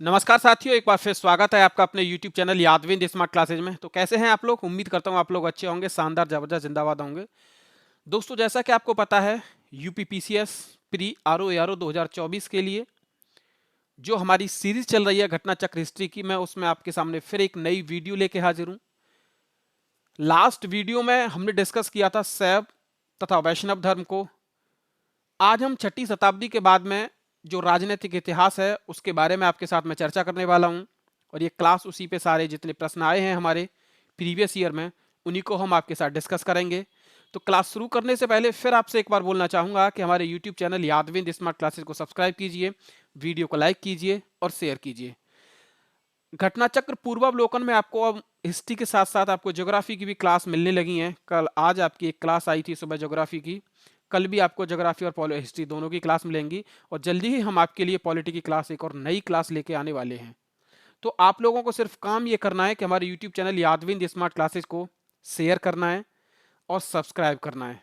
नमस्कार साथियों, एक बार फिर स्वागत है आपका अपने YouTube चैनल यादविंद स्मार्ट क्लासेज में। तो कैसे हैं आप लोग? उम्मीद करता हूं आप लोग अच्छे होंगे, शानदार, जबरदस्त, जिंदाबाद होंगे। दोस्तों, जैसा कि आपको पता है, यूपीपीसीएस प्री आरओ एआरओ 2024 के लिए जो हमारी सीरीज चल रही है घटना चक्र हिस्ट्री की, मैं उसमें आपके सामने फिर एक नई वीडियो लेके हाजिर हूं। लास्ट वीडियो में हमने डिस्कस किया था शैव तथा वैष्णव धर्म को। आज हम 6ठी शताब्दी के बाद में जो राजनीतिक इतिहास है उसके बारे में आपके साथ मैं चर्चा करने वाला हूं, और ये क्लास उसी पे सारे जितने प्रश्न आए हैं हमारे प्रीवियस ईयर में उन्हीं को हम आपके साथ डिस्कस करेंगे। तो क्लास शुरू करने से पहले फिर आपसे एक बार बोलना चाहूंगा कि हमारे यूट्यूब चैनल यादविंद स्मार्ट क्लासेस को सब्सक्राइब कीजिए, वीडियो को लाइक कीजिए और शेयर कीजिए। घटना चक्र पूर्वावलोकन में आपको अब हिस्ट्री के साथ साथ आपको ज्योग्राफी की भी क्लास मिलने लगी है। कल आज आपकी एक क्लास आई थी सुबह ज्योग्राफी की, कल भी आपको ज्योग्राफी और हिस्ट्री दोनों की क्लास मिलेंगी, और जल्दी ही हम आपके लिए पॉलिटी की क्लास एक और नई क्लास लेके आने वाले हैं। तो आप लोगों को सिर्फ काम ये करना है कि हमारे यूट्यूब चैनल यादविंद स्मार्ट क्लासेस को शेयर करना है और सब्सक्राइब करना है।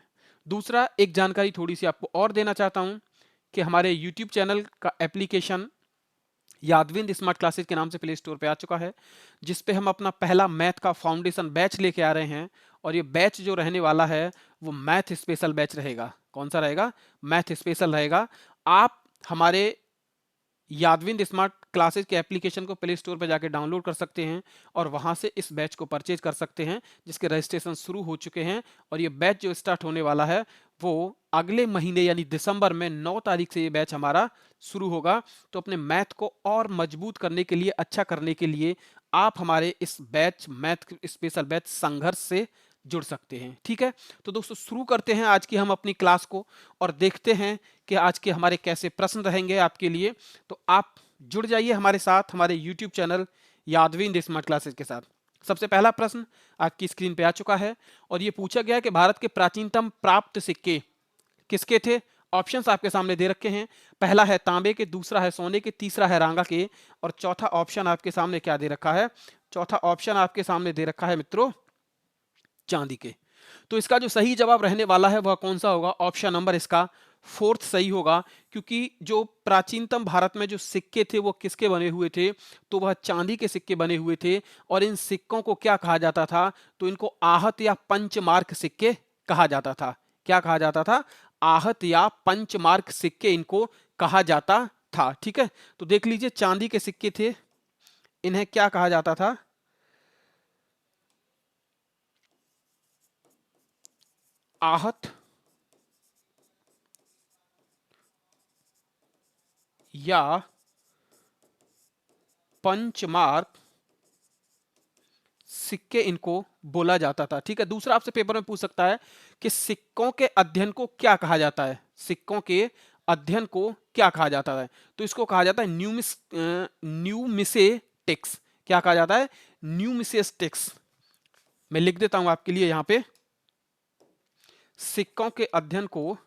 दूसरा, एक जानकारी थोड़ी सी आपको और देना चाहता हूं कि हमारे यूट्यूब चैनल का एप्लीकेशन यादविंद स्मार्ट क्लासेस के नाम से प्ले स्टोर पे आ चुका है, जिसपे हम अपना पहला मैथ का फाउंडेशन बैच लेके आ रहे हैं। और ये बैच जो रहने वाला है वो मैथ स्पेशल बैच रहेगा। कौन सा रहेगा? मैथ स्पेशल रहेगा। आप हमारे यादविंद स्मार्ट क्लासेस के एप्लीकेशन को प्ले स्टोर पर जाके डाउनलोड कर सकते हैं और वहां से इस बैच को परचेज कर सकते हैं, जिसके रजिस्ट्रेशन शुरू हो चुके हैं। और ये बैच जो स्टार्ट होने वाला है वो अगले महीने यानी दिसंबर में 9 तारीख से ये बैच हमारा शुरू होगा। तो अपने मैथ को और मजबूत करने के लिए, अच्छा करने के लिए आप हमारे इस बैच मैथ स्पेशल बैच संघर्ष से जुड़ सकते हैं। ठीक है, तो दोस्तों शुरू करते हैं आज की हम अपनी क्लास को और देखते हैं कि आज के हमारे कैसे प्रश्न रहेंगे आपके लिए। तो आप जुड़ जाइए हमारे साथ, हमारे YouTube चैनल यादविंद स्मार्ट क्लासेस के साथ। सबसे पहला प्रश्न आपकी स्क्रीन पे आ चुका है और ये पूछा गया है कि भारत के प्राचीनतम प्राप्त सिक्के किसके थे? ऑप्शंस आपके सामने दे रखे हैं। पहला है तांबे के, दूसरा है सोने के, तीसरा है रांगा के, और चौथा ऑप्शन आपके सामने क्या दे रखा है? चौथा ऑप्शन आपके सामने दे रखा है मित्रों चांदी के। तो इसका जो सही जवाब रहने वाला है वह कौन सा होगा? ऑप्शन नंबर इसका फोर्थ सही होगा, क्योंकि जो प्राचीनतम भारत में जो सिक्के थे वो किसके बने हुए थे? तो वह चांदी के सिक्के बने हुए थे। और इन सिक्कों को क्या कहा जाता था? तो इनको आहत या पंचमार्क सिक्के कहा जाता था। क्या कहा जाता था? आहत या पंचमार्क सिक्के इनको कहा जाता था। ठीक है, तो देख लीजिए, चांदी के सिक्के थे, इन्हें क्या कहा जाता था? आहत या पंचमार्क सिक्के इनको बोला जाता था। ठीक है, दूसरा आपसे पेपर में पूछ सकता है कि सिक्कों के अध्ययन को क्या कहा जाता है? सिक्कों के अध्ययन को क्या कहा जाता है? तो इसको कहा जाता है न्यूमिसेटिक्स। क्या कहा जाता है? न्यूमिसेटिक्स। मैं लिख देता हूं आपके लिए यहां पे, सिक्कों के अध्ययन को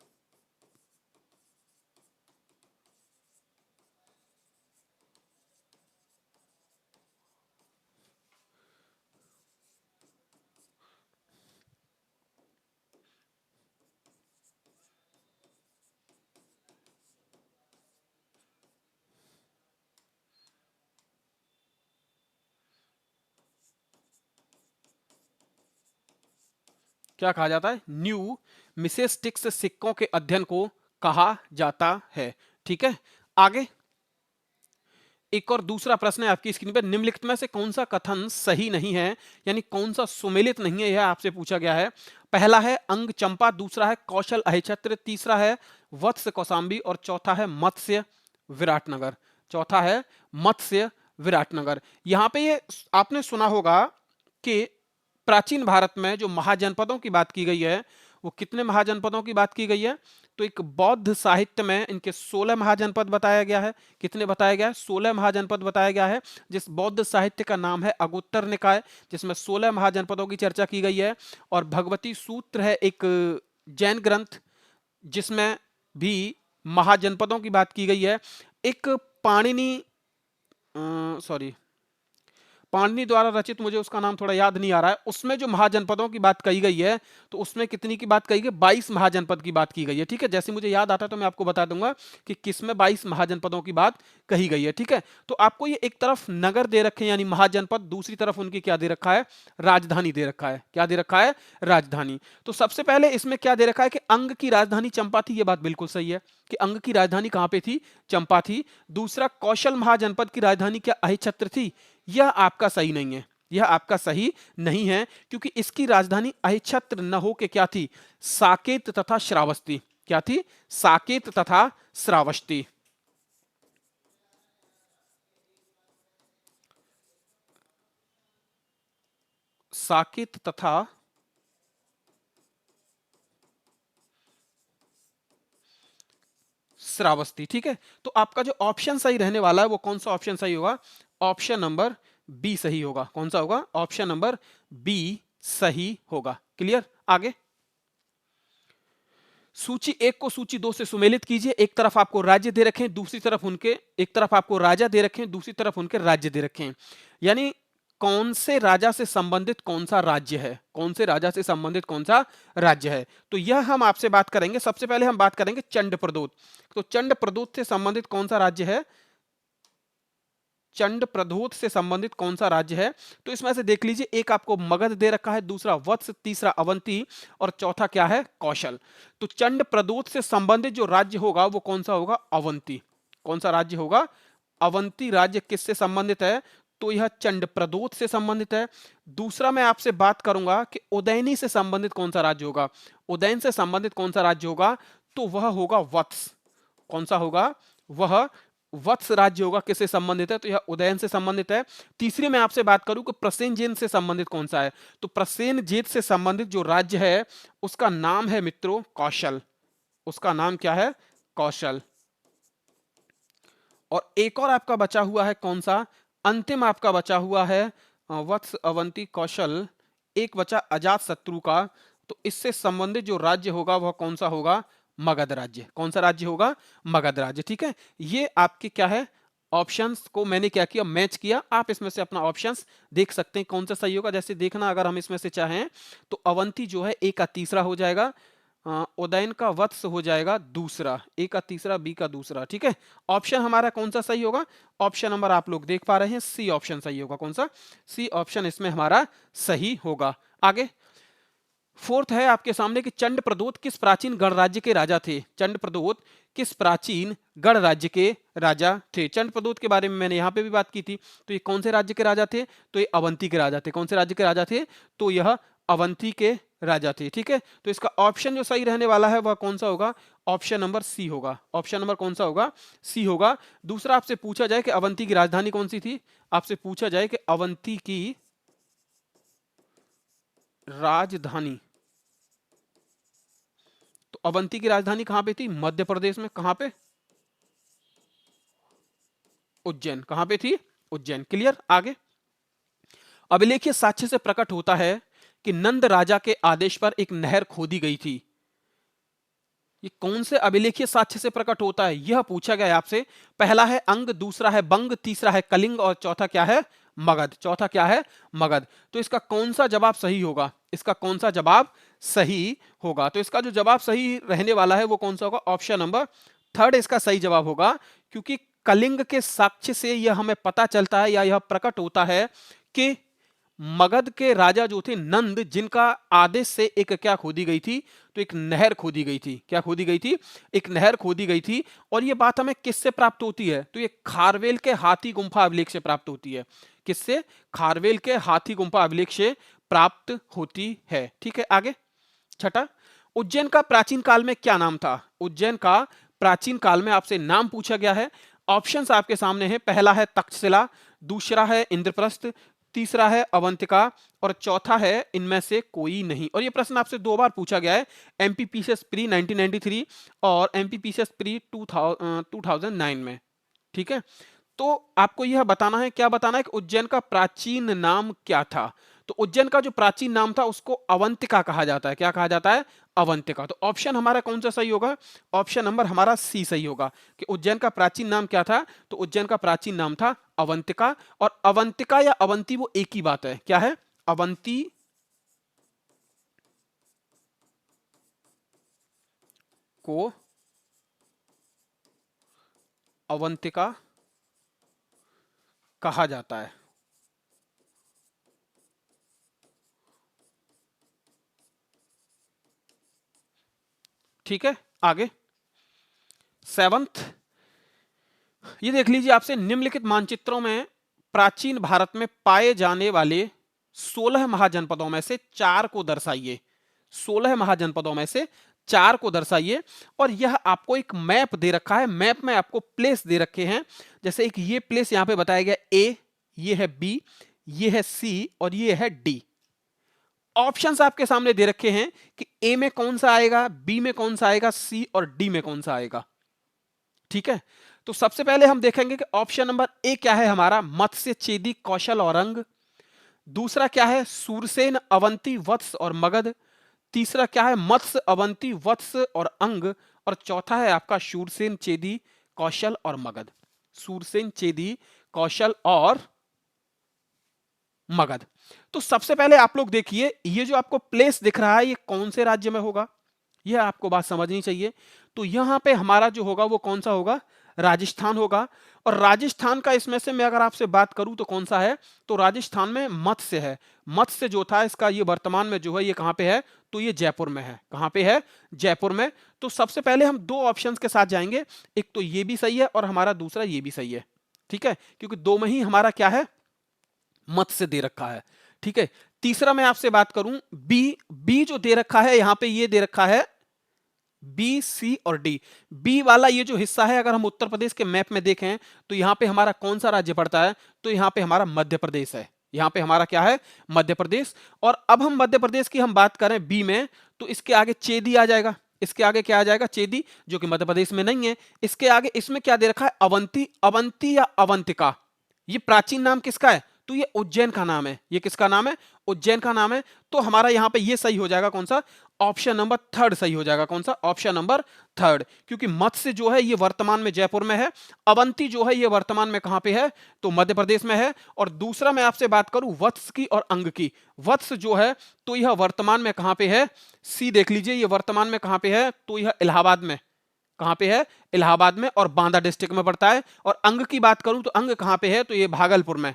क्या कहा जाता है? न्यू मिसेस्टिक्स, सिक्कों के अध्ययन को कहा जाता है। ठीक है, आगे एक और दूसरा प्रश्न है आपकी स्क्रीन पर। निम्नलिखित में से कौन सा कथन सही नहीं है, यानी कौन सा सुमेलित नहीं है, यह आपसे पूछा गया है। पहला है अंग चंपा, दूसरा है कौशल अहिछत्र, तीसरा है वत्स कौशाम्बी और चौथा है मत्स्य विराटनगर। चौथा है मत्स्य विराटनगर। यहां पे ये आपने सुना होगा कि प्राचीन भारत में जो महाजनपदों की बात की गई है, वो कितने महाजनपदों की बात की गई है? तो एक बौद्ध साहित्य में इनके 16 महाजनपद बताया गया है। कितने बताया गया है? 16 महाजनपद बताया गया है। जिस बौद्ध साहित्य का नाम है अगुत्तर निकाय, जिसमें 16 महाजनपदों की चर्चा की गई है। और भगवती सूत्र है एक जैन ग्रंथ, जिसमें भी महाजनपदों की बात की गई है। एक पाणिनि, सॉरी, पाणिनि द्वारा रचित, मुझे उसका नाम थोड़ा याद नहीं आ रहा है, उसमें जो महाजनपदों की बात कही गई है, तो उसमें कितनी की बात कही गई, 22 महाजनपद की बात की गई है। ठीक है, जैसे मुझे याद आता है तो मैं आपको बता दूंगा कि किसमें 22 महाजनपदों की बात कही गई है। ठीक है, तो आपको ये एक तरफ नगर दे रखे हैं यानी महाजनपद, दूसरी तरफ उनकी क्या दे रखा है, राजधानी दे रखा है। क्या दे रखा है, राजधानी। तो सबसे पहले इसमें क्या दे रखा है कि अंग की राजधानी चंपा थी, ये बात बिल्कुल सही है कि अंग की राजधानी कहां पे थी, चंपा थी। दूसरा, कौशल महाजनपद की राजधानी क्या अहिछत्र थी, यह आपका सही नहीं है, यह आपका सही नहीं है, क्योंकि इसकी राजधानी अहिछत्र न हो के क्या थी, साकेत तथा श्रावस्ती। क्या थी, साकेत तथा श्रावस्ती। साकेत तथा श्रावस्ती। ठीक है, तो आपका जो ऑप्शन सही रहने वाला है वो कौन सा ऑप्शन सही होगा, ऑप्शन नंबर बी सही होगा। कौन सा होगा, ऑप्शन नंबर बी सही होगा। क्लियर, आगे। सूची एक को सूची दो से सुमेलित कीजिए। एक तरफ आपको राज्य दे रखे हैं, दूसरी तरफ उनके, एक तरफ आपको राजा दे रखे हैं, दूसरी तरफ उनके राज्य दे रखे हैं। यानी कौन से राजा से संबंधित कौन सा राज्य है, कौन से राजा से संबंधित कौन सा राज्य है, तो यह हम आपसे बात करेंगे। सबसे पहले हम बात करेंगे चंड प्रदोत। तो चंड प्रदोत से संबंधित कौन सा राज्य है, चंड प्रदोत से संबंधित कौन सा राज्य है, तो इसमें से देख लीजिए, एक आपको मगध दे रखा है, दूसरा वत्स, तीसरा अवंती और चौथा क्या है, कौशल। तो चंड प्रदोत से संबंधित जो राज्य होगा वो कौन सा होगा, अवंती। कौन सा राज्य होगा, अवंती राज्य किससे संबंधित है, तो यह चंड प्रदोत से संबंधित है। दूसरा मैं आपसे बात करूंगा कि उदयनी से संबंधित कौन सा राज्य होगा, उदयन से संबंधित कौन सा राज्य होगा, तो वह होगा वत्स। कौन सा होगा, वह वत्स राज्य होगा। किससे संबंधित है, तो यह उदयन से संबंधित है। तीसरी मैं आपसे बात करूं कि प्रसेनजेन से संबंधित कौन सा है, तो प्रसेनजेन से संबंधित जो राज्य है उसका नाम है मित्रों कौशल। उसका नाम क्या है, कौशल। और एक और आपका बचा हुआ है कौन सा, अंतिम आपका बचा हुआ है वत्स, अवंती, कौशल, एक बचा अजात शत्रु का। तो इससे संबंधित जो राज्य होगा वह कौन सा होगा, मगध राज्य। कौन सा राज्य होगा, मगध राज्य। ठीक है, ये आपके क्या है, ऑप्शंस को मैंने क्या किया, मैच किया। आप इसमें से अपना ऑप्शंस देख सकते हैं कौन सा सही होगा। जैसे देखना, अगर हम इसमें से चाहें तो अवंती जो है ए का तीसरा हो जाएगा, उदयन का वत्स हो जाएगा दूसरा, ए का तीसरा, बी का दूसरा। ठीक है, ऑप्शन हमारा कौन सा सही होगा, ऑप्शन नंबर आप लोग देख पा रहे हैं, सी ऑप्शन सही होगा। कौन सा, सी ऑप्शन इसमें हमारा सही होगा। आगे फोर्थ है आपके सामने कि चंड प्रदोत किस प्राचीन गण राज्य के राजा थे। चंड प्रदोत किस प्राचीन गण राज्य के राजा थे। चंड प्रदोत के बारे में मैंने यहां पे भी बात की थी। तो ये कौन से राज्य के राजा थे, तो ये अवंती के राजा थे। कौन से राज्य के राजा थे, तो यह अवंती के राजा थे। ठीक है, तो इसका ऑप्शन जो सही रहने वाला है वह कौन सा होगा, ऑप्शन नंबर सी होगा। ऑप्शन नंबर कौन सा होगा, सी होगा। दूसरा आपसे पूछा जाए कि अवंती की राजधानी कौन सी थी, आपसे पूछा जाए कि अवंती की राजधानी, तो अवंती की राजधानी कहां पे थी, मध्य प्रदेश में। कहां पे, उज्जैन। कहां पे थी, उज्जैन। क्लियर, आगे। अभिलेखीय साक्ष्य से प्रकट होता है कि नंद राजा के आदेश पर एक नहर खोदी गई थी। ये कौन से अभिलेखीय साक्ष्य से प्रकट होता है, यह पूछा गया आपसे। पहला है अंग, दूसरा है बंग, तीसरा है कलिंग और चौथा क्या है, मगध। चौथा क्या है, मगध। तो इसका कौन सा जवाब सही होगा, इसका कौन सा जवाब सही होगा, तो इसका जो जवाब सही रहने वाला है वो कौन सा होगा, ऑप्शन नंबर थर्ड इसका सही जवाब होगा। क्योंकि कलिंग के साक्ष्य से यह हमें पता चलता है या यह प्रकट होता है कि मगध के राजा जो थे नंद, जिनका आदेश से एक क्या खोदी गई थी, तो एक नहर खोदी गई थी। क्या खोदी गई थी, एक नहर खोदी गई थी। और ये बात हमें किससे प्राप्त होती है, तो ये खारवेल के हाथी गुंफा अभिलेख से प्राप्त होती है। किससे, खारवेल के हाथी गुंफा अभिलेख से प्राप्त होती है। ठीक है, आगे। छठा, उज्जैन का प्राचीन काल में क्या नाम था। उज्जैन का प्राचीन काल में आपसे नाम पूछा गया है। ऑप्शंस आपके सामने है। पहला है तक्षशिला, दूसरा है इंद्रप्रस्थ, तीसरा है अवंतिका और चौथा है इनमें से कोई नहीं। और ये प्रश्न आपसे दो बार पूछा गया है, एमपीपीसीएस प्री 1993 और एमपीपीसीएस प्री 2009 में। ठीक है, तो आपको यह बताना है, क्या बताना है कि उज्जैन का प्राचीन नाम क्या था। तो उज्जैन का जो प्राचीन नाम था उसको अवंतिका कहा जाता है। क्या कहा जाता है? अवंतिका। तो ऑप्शन हमारा कौन सा सही होगा? ऑप्शन नंबर हमारा सी सही होगा कि उज्जैन का प्राचीन नाम क्या था? तो उज्जैन का प्राचीन नाम था अवंतिका। और अवंतिका या अवंती वो एक ही बात है। क्या है? अवंती को अवंतिका कहा जाता है। ठीक है, आगे सेवंथ, ये देख लीजिए आपसे, निम्नलिखित मानचित्रों में प्राचीन भारत में पाए जाने वाले 16 महाजनपदों में से 4 को दर्शाइए। 16 महाजनपदों में से 4 को दर्शाइए। और यह आपको एक मैप दे रखा है, मैप में आपको प्लेस दे रखे हैं। जैसे एक ये प्लेस यहां पे बताया गया ए, ये है बी, ये है सी और ये है डी। ऑप्शंस आपके सामने दे रखे हैं कि ए में कौन सा आएगा, बी में कौन सा आएगा, सी और डी में कौन सा आएगा। ठीक है, तो सबसे पहले हम देखेंगे कि ऑप्शन नंबर ए क्या है हमारा, मत्स्य चेदी कौशल और अंग। दूसरा क्या है, सूरसेन अवंती वत्स और मगध। तीसरा क्या है, मत्स्य अवंती वत्स और अंग। और चौथा है आपका शूरसेन चेदी कौशल और मगध। सूरसेन चेदी कौशल और मगध। तो सबसे पहले आप लोग देखिए, ये जो आपको प्लेस दिख रहा है ये कौन से राज्य में होगा, यह आपको बात समझनी चाहिए। तो यहां पे हमारा जो होगा वो कौन सा होगा, राजस्थान होगा। और राजस्थान का इसमें से मैं अगर आपसे बात करूं तो कौन सा है, तो राजस्थान में मत्स्य है। मत्स्य जो था इसका ये वर्तमान में जो है ये कहां पे है, तो ये जयपुर में है। कहां पे है? जयपुर में। तो सबसे पहले हम दो ऑप्शंस के साथ जाएंगे, एक तो ये भी सही है और हमारा दूसरा ये भी सही है। ठीक है, क्योंकि दो में ही हमारा क्या है, मत्स्य दे रखा है। ठीक है, तीसरा मैं आपसे बात करूं, बी, बी जो दे रखा है यहां पे ये दे रखा है बी, सी और डी। बी वाला ये जो हिस्सा है अगर हम उत्तर प्रदेश के मैप में देखें तो यहां पे हमारा कौन सा राज्य पड़ता है, तो यहां पे हमारा मध्य प्रदेश है। यहां पे हमारा क्या है, मध्य प्रदेश। और अब हम मध्य प्रदेश की हम बात करें बी में, तो इसके आगे चेदी आ जाएगा। इसके आगे क्या आ जाएगा, चेदी, जो कि मध्य प्रदेश में नहीं है। इसके आगे इसमें क्या दे रखा है, अवंती। अवंती या अवंतिका, ये प्राचीन नाम किसका है, तो ये उज्जैन का नाम है। ये किसका नाम है, उज्जैन का नाम है। तो हमारा यहां पे ये सही हो जाएगा कौन सा, ऑप्शन नंबर थर्ड सही हो जाएगा। कौन सा, ऑप्शन नंबर थर्ड। क्योंकि मत्स्य जो है ये वर्तमान में जयपुर में है, अवंती जो है ये वर्तमान में कहां पे है, तो मध्य प्रदेश में है। और दूसरा मैं आपसे बात करूं वत्स की और अंग की, वत्स जो है तो यह वर्तमान में कहां पे है, सी देख लीजिए, ये वर्तमान में कहां पे है, तो यह इलाहाबाद में, कहां पे है, इलाहाबाद में और बांदा डिस्ट्रिक्ट में पड़ता है। और अंग की बात करूं तो अंग कहां पे है, तो ये भागलपुर में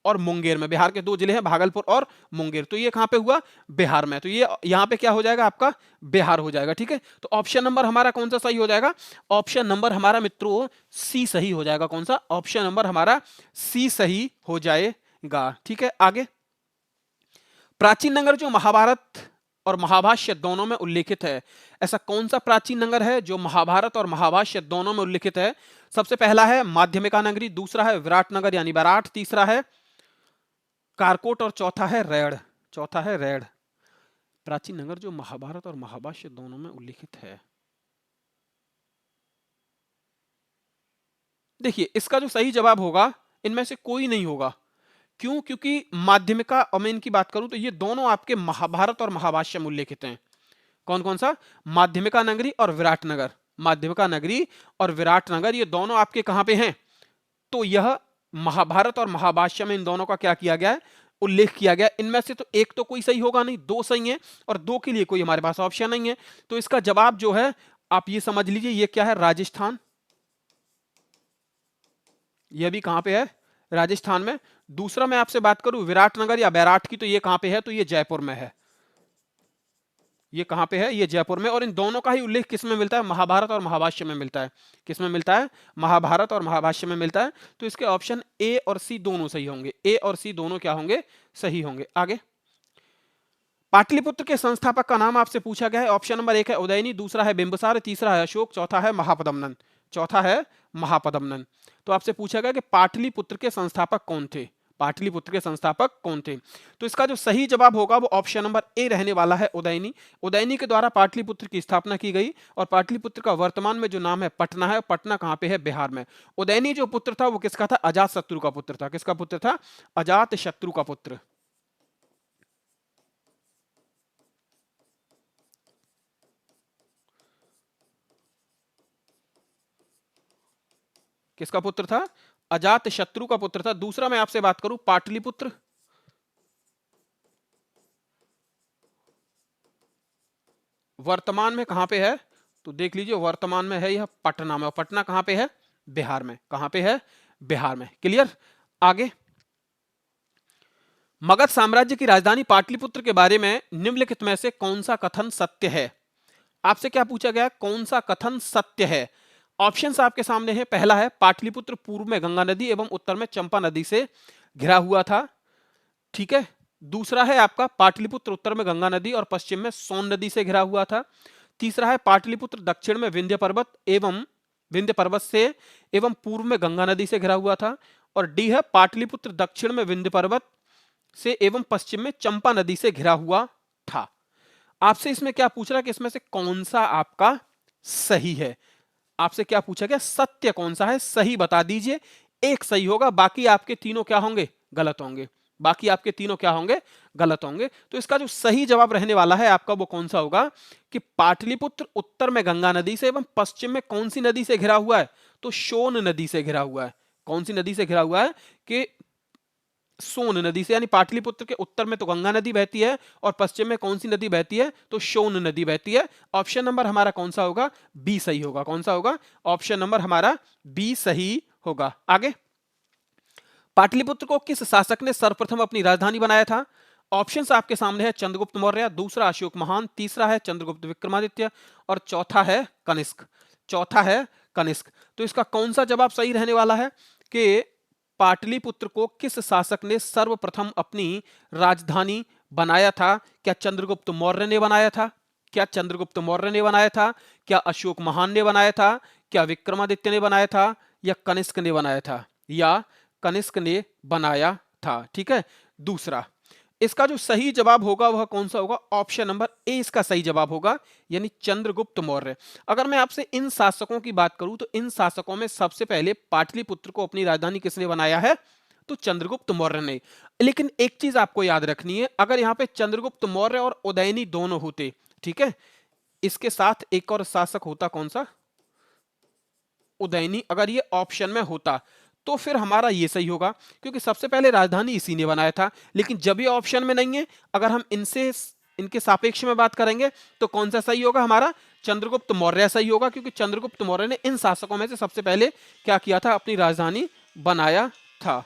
और मुंगेर में। बिहार के दो जिले हैं, भागलपुर और मुंगेर। तो ये कहां पे हुआ, बिहार में। तो ये यहां पे क्या हो जाएगा आपका, बिहार हो जाएगा। ठीक है, तो ऑप्शन नंबर हमारा कौन सा सही हो जाएगा, ऑप्शन नंबर हमारा मित्रों सी सही हो जाएगा। कौन सा, ऑप्शन नंबर हमारा सी सही हो जाएगा। ठीक है, आगे प्राचीन नगर जो महाभारत और महाभाष्य दोनों में उल्लेखित है, ऐसा कौन सा प्राचीन नगर है जो महाभारत और महाभाष्य दोनों में उल्लेखित है? सबसे पहला है माध्यमिका नगरी, दूसरा है विराट नगर यानी विराट, तीसरा है कारकोट और चौथा है रेड। चौथा है रेड। प्राचीन नगर जो महाभारत और महाभाष्य दोनों में उल्लेखित है, देखिए इसका जो सही जवाब होगा इनमें से कोई नहीं होगा। क्यों? क्योंकि माध्यमिका और मैं इनकी बात करूं तो ये दोनों आपके महाभारत और महाभाष्य में उल्लेखित हैं। कौन कौन सा, माध्यमिका नगरी और विराट नगर। माध्यमिका नगरी और विराट नगर ये दोनों आपके कहां पे हैं, तो यह महाभारत और महाभाष्य में इन दोनों का क्या किया गया है, उल्लेख किया गया। इनमें से तो एक तो कोई सही होगा नहीं, दो सही है और दो के लिए कोई हमारे पास ऑप्शन नहीं है। तो इसका जवाब जो है आप ये समझ लीजिए, ये क्या है, राजस्थान। यह भी कहां पे है, राजस्थान में। दूसरा मैं आपसे बात करूं विराटनगर या बैराट की, तो ये कहां पे है, तो ये जयपुर में है। ये कहां पे है, ये जयपुर में। और इन दोनों का ही उल्लेख किस में मिलता है, महाभारत और महाभाष्य में मिलता है। किस में मिलता है, महाभारत और महाभाष्य में मिलता है। तो इसके ऑप्शन ए और सी दोनों सही होंगे। ए और सी दोनों क्या होंगे, सही होंगे। आगे पाटलिपुत्र के संस्थापक का नाम आपसे पूछा गया है। ऑप्शन नंबर एक है उदयनी, दूसरा है बिंबिसार, तीसरा है अशोक, चौथा है महापद्मनन। चौथा है महापद्मनन। तो आपसे पूछा गया कि पाटलिपुत्र के संस्थापक कौन थे, पाटलिपुत्र के संस्थापक कौन थे। तो इसका जो सही जवाब होगा वो ऑप्शन नंबर ए रहने वाला है, उदयनी। उदयनी के द्वारा पाटलिपुत्र की स्थापना की गई। और पाटलिपुत्र का वर्तमान में जो नाम है पटना है। पटना कहां पे है, बिहार में। उदयनी जो पुत्र था वो किसका था, अजात शत्रु का पुत्र था। किसका पुत्र था, अजात शत्रु का पुत्र। किसका पुत्र था? अजात शत्रु का पुत्र था। दूसरा मैं आपसे बात करूं, पाटलिपुत्र वर्तमान में कहां पे है? तो देख लीजिए, वर्तमान में है यह पटना में। और पटना कहां पे है? बिहार में। कहां पे है? बिहार में। क्लियर? आगे, मगध साम्राज्य की राजधानी पाटलिपुत्र के बारे में निम्नलिखित में से कौन सा कथन सत्य है? आपसे क्या पूछा गया? कौन सा कथन सत्य है? ऑप्शंस आपके सामने है। पहला है, पाटलिपुत्र पूर्व में गंगा नदी एवं उत्तर में चंपा नदी से घिरा हुआ था। ठीक है। दूसरा है आपका, पाटलिपुत्र उत्तर में गंगा नदी और पश्चिम में सोन नदी से घिरा हुआ था। तीसरा है, पाटलिपुत्र दक्षिण में विंध्य पर्वत से एवं पूर्व में गंगा नदी से घिरा हुआ था। और डी है, पाटलिपुत्र दक्षिण में विंध्य पर्वत से एवं पश्चिम में चंपा नदी से घिरा हुआ था। आपसे इसमें क्या पूछ रहा है कि इसमें से कौन सा आपका सही है? आपसे क्या पूछा गया? सत्य कौन सा है, सही बता दीजिए। एक सही होगा, बाकी आपके तीनों क्या होंगे? गलत होंगे। बाकी आपके तीनों क्या होंगे? गलत होंगे। तो इसका जो सही जवाब रहने वाला है आपका, वो कौन सा होगा कि पाटलिपुत्र उत्तर में गंगा नदी से एवं पश्चिम में कौन सी नदी से घिरा हुआ है? तो सोन नदी से घिरा हुआ है। कौन सी नदी से घिरा हुआ है? कि सोन नदी से। यानी पाटलिपुत्र के उत्तर में तो गंगा नदी बहती है और पश्चिम में कौन सी नदी बहती है? तो सोन नदी बहती है। ऑप्शन नंबर हमारा कौन सा होगा? बी सही होगा। कौन सा होगा? ऑप्शन नंबर हमारा बी सही होगा। आगे, पाटलिपुत्र को किस शासक ने सर्वप्रथम अपनी राजधानी बनाया था? ऑप्शंस आपके सामने है, चंद्रगुप्त मौर्य, दूसरा अशोक महान, तीसरा है चंद्रगुप्त विक्रमादित्य और चौथा है कनिष्क। चौथा है कनिष्क। तो इसका कौन सा जवाब सही रहने वाला है कि पाटलिपुत्र को किस शासक ने सर्वप्रथम अपनी राजधानी बनाया था? क्या चंद्रगुप्त मौर्य ने बनाया था? क्या चंद्रगुप्त मौर्य ने बनाया था? क्या अशोक महान ने बनाया था? क्या विक्रमादित्य ने बनाया था? या कनिष्क ने बनाया था? या कनिष्क ने बनाया था। ठीक है। दूसरा, इसका जो सही जवाब होगा वह कौन सा होगा? ऑप्शन नंबर ए इसका सही जवाब होगा, यानी चंद्रगुप्त मौर्य। अगर मैं आपसे इन शासकों की बात करूं तो इन शासकों में सबसे पहले पाटलिपुत्र को अपनी राजधानी किसने बनाया है? तो चंद्रगुप्त मौर्य ने। लेकिन एक चीज आपको याद रखनी है, अगर यहां पे चंद्रगुप्त मौर्य और उदयनी दोनों होते, ठीक है, इसके साथ एक और शासक होता, कौन सा? उदयनी। अगर ये ऑप्शन में होता तो फिर हमारा ये सही होगा, क्योंकि सबसे पहले राजधानी इसी ने बनाया था। लेकिन जब ये ऑप्शन में नहीं है, अगर हम इनके सापेक्ष में बात करेंगे तो कौन सा सही होगा हमारा? चंद्रगुप्त मौर्य सही होगा, क्योंकि चंद्रगुप्त मौर्य ने इन शासकों में से सबसे पहले क्या किया था? अपनी राजधानी बनाया था।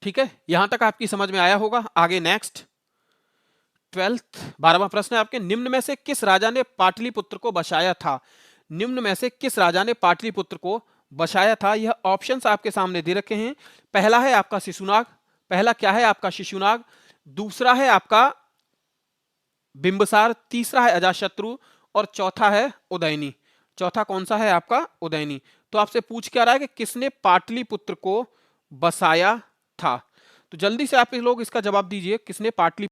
ठीक है, यहां तक आपकी समझ में आया होगा। आगे नेक्स्ट 12वां प्रश्न है आपके, निम्न में से किस राजा ने पाटलिपुत्र को बसाया था? निम्न में से किस राजा ने पाटलिपुत्र को बसाया था? यह ऑप्शंस आपके सामने दे रखे हैं। पहला है आपका शिशुनाग। पहला क्या है आपका? शिशुनाग। दूसरा है आपका बिंबसार, तीसरा है अजातशत्रु और चौथा है उदयनी। चौथा कौन सा है आपका? उदयनी। तो आपसे पूछ क्या रहा है कि किसने पाटलिपुत्र को बसाया था? तो जल्दी से आप लोग इसका जवाब दीजिए, किसने पाटलिपुत्र।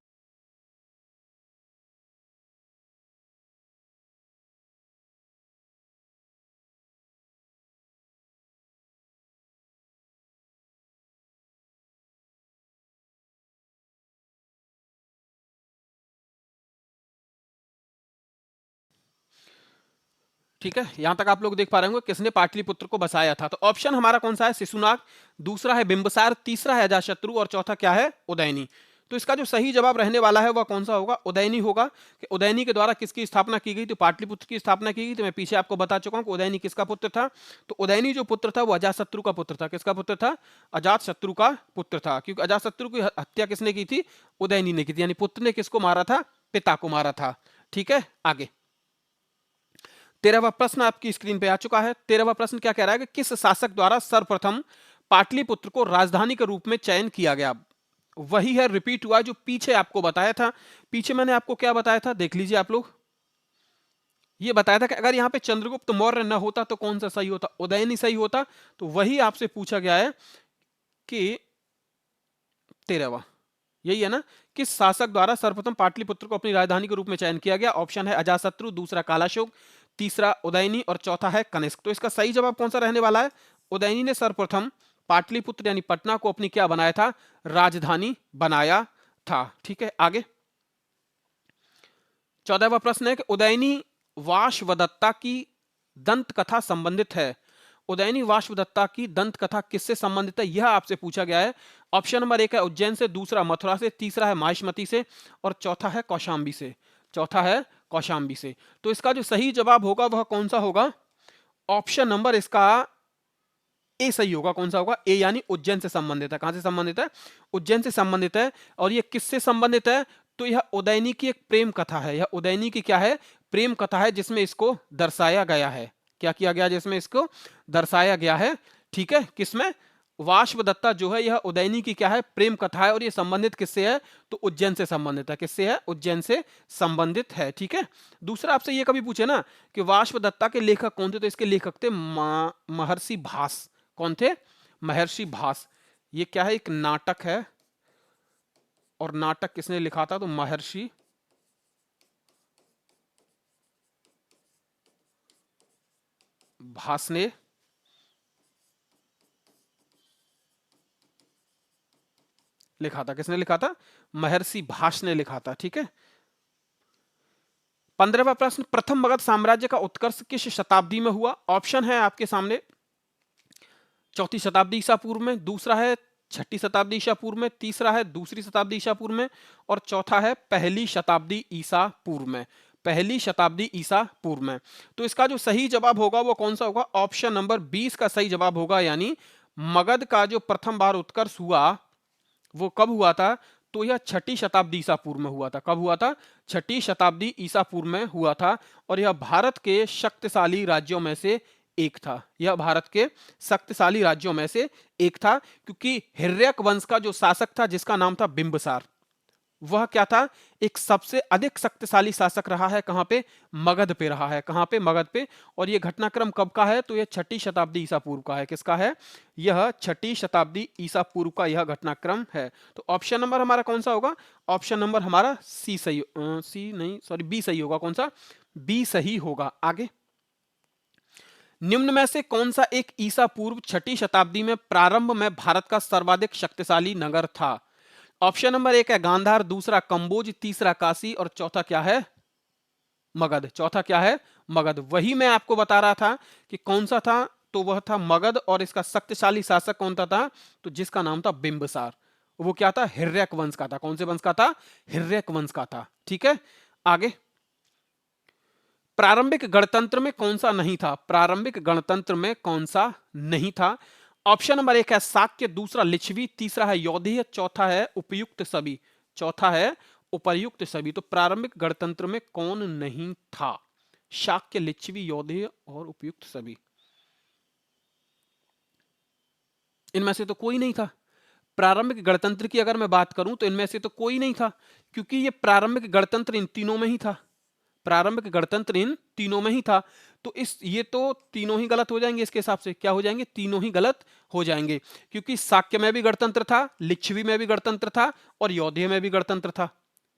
ठीक है, यहां तक आप लोग देख पा रहे होंगे किसने पाटलिपुत्र को बसाया था। तो ऑप्शन हमारा कौन सा है? शिशुनाग, दूसरा है बिंबसार, तीसरा है अजातशत्रु और चौथा क्या है? उदयनी। तो इसका जो सही जवाब रहने वाला है वह कौन सा होगा? उदयनी होगा। कि उदयनी के द्वारा किसकी स्थापना की गई? तो पाटलिपुत्र की स्थापना की गई। तो मैं पीछे आपको बता चुका हूं कि उदयनी किसका पुत्र था। तो उदयनी जो पुत्र था वो अजातशत्रु का पुत्र था। किसका पुत्र था? अजातशत्रु का पुत्र था, क्योंकि अजातशत्रु की हत्या किसने की थी? उदयनी ने की थी। यानी पुत्र ने किसको मारा था? पिता को मारा था। ठीक है। आगे 13वां प्रश्न आपकी स्क्रीन पे आ चुका है। 13वां प्रश्न क्या कह रहा है कि किस शासक द्वारा सर्वप्रथम पाटलिपुत्र को राजधानी के रूप में चयन किया गया? वही है, रिपीट हुआ जो पीछे आपको बताया था। पीछे मैंने आपको क्या बताया था, देख लीजिए आप लोग। ये बताया था कि अगर यहाँ पे चंद्रगुप्त मौर्य न होता तो कौन सा सही होता, उदयनी सही होता। तो वही आपसे पूछा गया है कि 13वां, यही है ना, किस शासक द्वारा सर्वप्रथम पाटलिपुत्र को अपनी राजधानी के रूप में चयन किया गया। ऑप्शन है अजातशत्रु, दूसरा कालाशोक, तीसरा उदयनी और चौथा है कनिष्क। तो इसका सही जवाब कौन सा रहने वाला है? उदयनी ने सर्वप्रथम पाटलिपुत्र यानी पटना को अपनी क्या बनाया था? राजधानी बनाया था। ठीक है, आगे 14वां प्रश्न है कि उदयनी वाशवदत्ता की दंत कथा संबंधित है। उदयनी वाशवदत्ता की दंत कथा किससे संबंधित है, यह आपसे पूछा गया है। ऑप्शन नंबर 1 है उज्जैन से, दूसरा मथुरा से, तीसरा है माहिष्मती से और चौथा है कौशाम्बी से। चौथा है कौशाम्बी से। तो इसका जो सही जवाब होगा वह कौन सा होगा? ऑप्शन नंबर इसका ए सही होगा। कौन सा होगा? ए, यानी उज्जैन से संबंधित है। कहां से संबंधित है? उज्जैन से संबंधित है। और यह किससे संबंधित है? तो यह उदयनी की एक प्रेम कथा है। यह उदयनी की क्या है? प्रेम कथा है, जिसमें इसको दर्शाया गया है। क्या किया गया? जिसमें इसको दर्शाया गया है। ठीक है, किसमें? वाष्पदत्ता जो है यह उदयनी की क्या है? प्रेम कथा है। और यह संबंधित किससे है? तो उज्जैन से संबंधित है। किससे है? उज्जैन से संबंधित है। ठीक है, दूसरा आपसे यह कभी पूछे ना कि वाष्पदत्ता के लेखक कौन थे, तो इसके लेखक थे महर्षि भास। कौन थे? महर्षि भास। ये क्या है? एक नाटक है। और नाटक किसने लिखा था? तो महर्षि भास ने लिखा था। किसने लिखा था? महर्षि भास ने लिखा था। ठीक है, 15वां प्रश्न, प्रथम मगध साम्राज्य का उत्कर्ष किस शताब्दी में हुआ? ऑप्शन है आपके सामने, चौथी शताब्दी ईसा पूर्व में, दूसरा है छठी शताब्दी ईसा पूर्व में, तीसरा है दूसरी शताब्दी ईसा पूर्व में और चौथा है पहली शताब्दी ईसा पूर्व में। पहली शताब्दी ईसा पूर्व में। तो इसका जो सही जवाब होगा वो कौन सा होगा? ऑप्शन नंबर 20 का सही जवाब होगा। यानी मगध का जो प्रथम बार उत्कर्ष हुआ वो कब हुआ था? तो यह छठी शताब्दी ईसा पूर्व में हुआ था। कब हुआ था? छठी शताब्दी ईसा पूर्व में हुआ था। और यह भारत के शक्तिशाली राज्यों में से एक था। यह भारत के शक्तिशाली राज्यों में से एक था, क्योंकि हिर्यक वंश का जो शासक था जिसका नाम था बिंबिसार, वह क्या था? एक सबसे अधिक शक्तिशाली शासक रहा है। कहां पे? मगध पे रहा है। कहां पे? मगध पे। और यह घटनाक्रम कब का है? तो यह छठी शताब्दी ईसा पूर्व का है। किसका है? यह छठी शताब्दी ईसा पूर्व का यह घटनाक्रम है। तो ऑप्शन नंबर हमारा कौन सा होगा? ऑप्शन नंबर हमारा सी सही, सी नहीं सॉरी, बी सही होगा। कौन सा? बी सही होगा। आगे, निम्न में से कौन सा एक ईसा पूर्व छठी शताब्दी में प्रारंभ में भारत का सर्वाधिक शक्तिशाली नगर था? ऑप्शन नंबर 1 है गांधार, दूसरा कंबोज, तीसरा काशी और चौथा क्या है? मगध। चौथा क्या है? मगध। वही मैं आपको बता रहा था कि कौन सा था। तो वह था मगध। और इसका शक्तिशाली शासक कौन था? तो जिसका नाम था बिंबिसार। वो क्या था? हिर्यक वंश का था। कौन से वंश का था? हिर्यक वंश का था। ठीक है, आगे, प्रारंभिक गणतंत्र में कौन सा नहीं था? प्रारंभिक गणतंत्र में कौन सा नहीं था? ऑप्शन नंबर 1 है शाक्य, दूसरा लिच्छवी, तीसरा है यौधेय, चौथा है उपयुक्त सभी। चौथा है उपर्युक्त सभी। तो प्रारंभिक गणतंत्र में कौन नहीं था? शाक्य, लिच्छवी, यौधेय और उपयुक्त सभी। इनमें से तो कोई नहीं था। प्रारंभिक गणतंत्र की अगर मैं बात करूं तो इनमें से तो कोई नहीं था, क्योंकि ये प्रारंभिक गणतंत्र इन तीनों में ही था। प्रारंभिक गणतंत्र इन तीनों में ही था। तो इस ये तो तीनों ही गलत हो जाएंगे। इसके हिसाब से क्या हो जाएंगे? तीनों ही गलत हो जाएंगे, क्योंकि शाक्य में भी गणतंत्र था, लिच्छवी में भी गणतंत्र था और यौधेय में भी गणतंत्र था।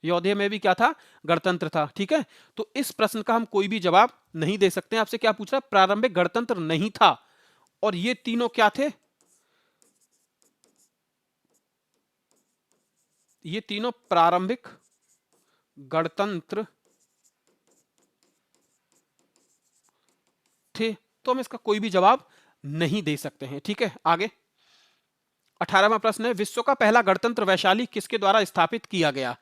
यौधेय में भी क्या था? गणतंत्र था। ठीक है, तो इस प्रश्न का हम कोई भी जवाब नहीं दे सकते। आपसे क्या पूछ रहा? प्रारंभिक गणतंत्र नहीं था। और ये तीनों क्या थे? ये तीनों प्रारंभिक गणतंत्र थे। तो हम इसका कोई भी जवाब नहीं दे सकते हैं। ठीक है, आगे 18वां प्रश्न है, विश्व का पहला गणतंत्र वैशाली किसके द्वारा स्थापित किया गया?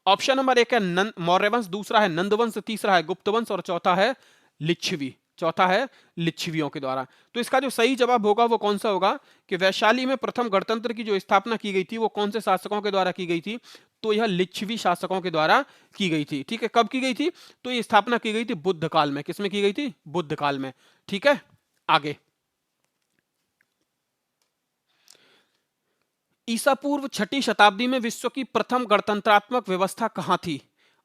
ऑप्शन नंबर 1 है मौर्य वंश, दूसरा है नंद वंश, तीसरा है गुप्त वंश और चौथा है लिच्छवी। चौथा है लिच्छवियों के द्वारा। तो इसका जो सही जवाब होगा वो कौन सा होगा? कि वैशाली में प्रथम गणतंत्र की जो स्थापना की गई थी वो कौन से शासकों के द्वारा की गई थी? तो यह लिच्छवी शासकों के द्वारा की गई थी। ठीक है, कब की गई थी? तो ये स्थापना की गई थी बुद्ध काल में। किसमें की गई थी? बुद्ध काल में। ठीक है, आगे, ईसा पूर्व छठी शताब्दी में विश्व की प्रथम गणतंत्रात्मक व्यवस्था कहां थी?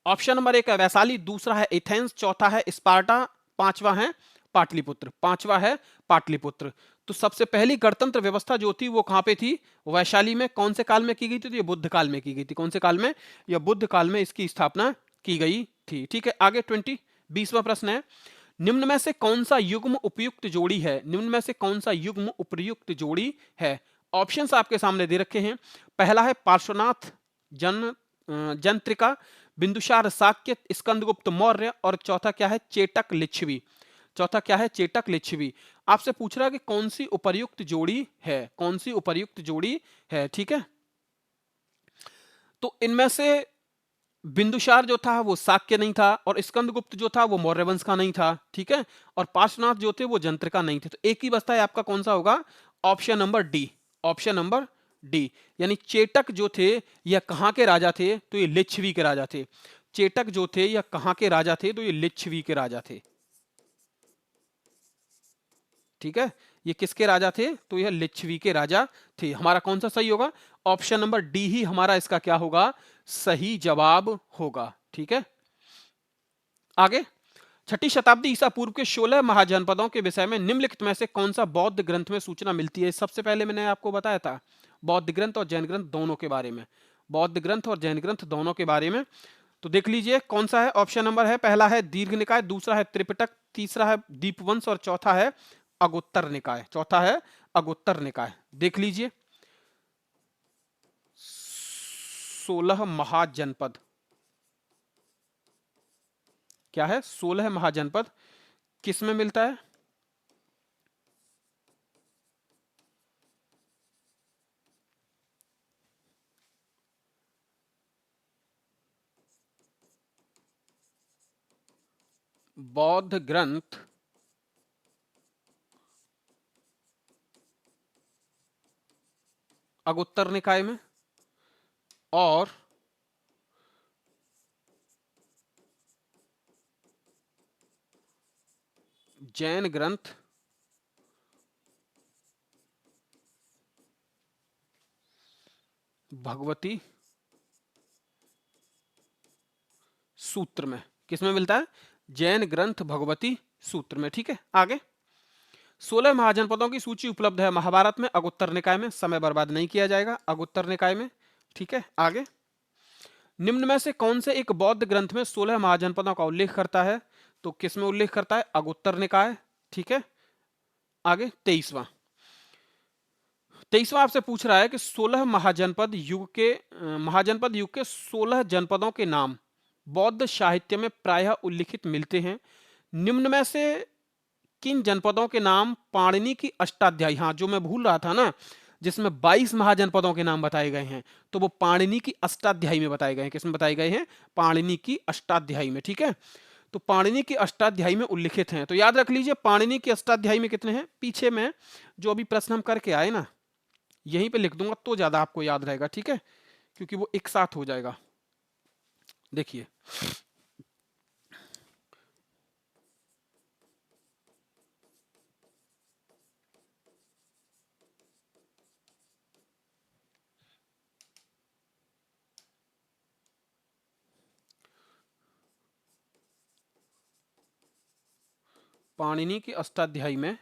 ऑप्शन नंबर 1 है वैशाली, दूसरा है एथेंस, चौथा है स्पार्टा, पांचवा है पाटलिपुत्र। पांचवा है पाटलिपुत्र। तो सबसे पहली गणतंत्र व्यवस्था जो थी वो कहां पे थी? वैशाली में। कौन से काल में की गई थी? तो ये बुद्ध काल में की गई थी। कौन से काल में? या बुद्ध काल में इसकी स्थापना की गई थी। ठीक है, आगे 20वां प्रश्न है, निम्न में से कौन सा युग्म उपयुक्त जोड़ी है? निम्न में से कौन सा युग्म उपयुक्त जोड़ी है? ऑप्शंस आपके सामने दे रखे हैं। पहला है पार्श्वनाथ जंत्रिका, बिंदुसार शाक्य, स्कंदगुप्त मौर्य, और चौथा क्या है? चेटक लिच्छवी। चौथा क्या है? चेटक लिच्छवी। आपसे पूछ रहा है कि कौन सी उपर्युक्त जोड़ी है? कौन सी उपर्युक्त जोड़ी है? ठीक है, तो इनमें से बिंदुसार जो था वो शाक्य नहीं था, और स्कंदगुप्त जो था वो मौर्य वंश का नहीं था। ठीक है, और पार्श्वनाथ जो थे वो जंत्रिका नहीं थे। तो एक ही बचता है आपका, कौन सा होगा? Option number D. Option number D, यानी चेटक जो थे यह कहां के राजा थे? तो ये लिच्छवी के राजा थे। चेटक जो थे यह कहां के राजा थे? तो ये लिच्छवी के राजा थे। ठीक है, ये किसके राजा थे? तो यह लिच्छवी के राजा थे। हमारा कौन सा सही होगा? ऑप्शन नंबर डी ही हमारा इसका क्या होगा? सही जवाब होगा। ठीक है, आगे, छठी शताब्दी ईसा पूर्व के 16 महाजनपदों के विषय में निम्नलिखित में से कौन सा बौद्ध ग्रंथ में सूचना मिलती है? सबसे पहले मैंने आपको बताया था बौद्ध ग्रंथ और जैन ग्रंथ दोनों के बारे में। बौद्ध ग्रंथ और जैन ग्रंथ दोनों के बारे में, तो देख लीजिए कौन सा है। ऑप्शन नंबर है, पहला है दीर्घ निकाय, दूसरा है त्रिपिटक, तीसरा है दीपवंश, और चौथा है अगुत्तर निकाय। चौथा है अगुत्तर निकाय। देख लीजिए, 16 महाजनपद क्या है? 16 महाजनपद किस में मिलता है? बौद्ध ग्रंथ अगुत्तर निकाय में, और जैन ग्रंथ भगवती सूत्र में। किस में मिलता है? जैन ग्रंथ भगवती सूत्र में। ठीक है, आगे, 16 महाजनपदों की सूची उपलब्ध है महाभारत में, अगुत्तर निकाय में। समय बर्बाद नहीं किया जाएगा, अगुत्तर निकाय में। ठीक है, आगे, निम्न में से कौन से एक बौद्ध ग्रंथ में 16 महाजनपदों का उल्लेख करता है? तो किस में उल्लेख करता है? अगुत्तर निकाय। ठीक है, आगे 23वां आपसे पूछ रहा है कि 16 महाजनपद युग के 16 जनपदों के नाम बौद्ध साहित्य में प्रायः उल्लिखित मिलते हैं। निम्न में से किन जनपदों के नाम पाणिनि की अष्टाध्यायी, हाँ जो मैं भूल रहा था ना, जिसमें 22 महाजनपदों के नाम बताए गए हैं, तो वो पाणिनि की अष्टाध्यायी में बताए गए हैं। किसमें बताए गए हैं? पाणिनि की अष्टाध्यायी में। ठीक है, तो पाणिनि की अष्टाध्यायी में उल्लिखित हैं। तो याद रख लीजिए पाणिनि की अष्टाध्यायी में कितने हैं? पीछे में जो अभी प्रश्न हम करके आए ना, यहीं पे लिख दूंगा तो ज्यादा आपको याद रहेगा। ठीक है, क्योंकि वो एक साथ हो जाएगा। देखिए, पाणिनि की अष्टाध्यायी में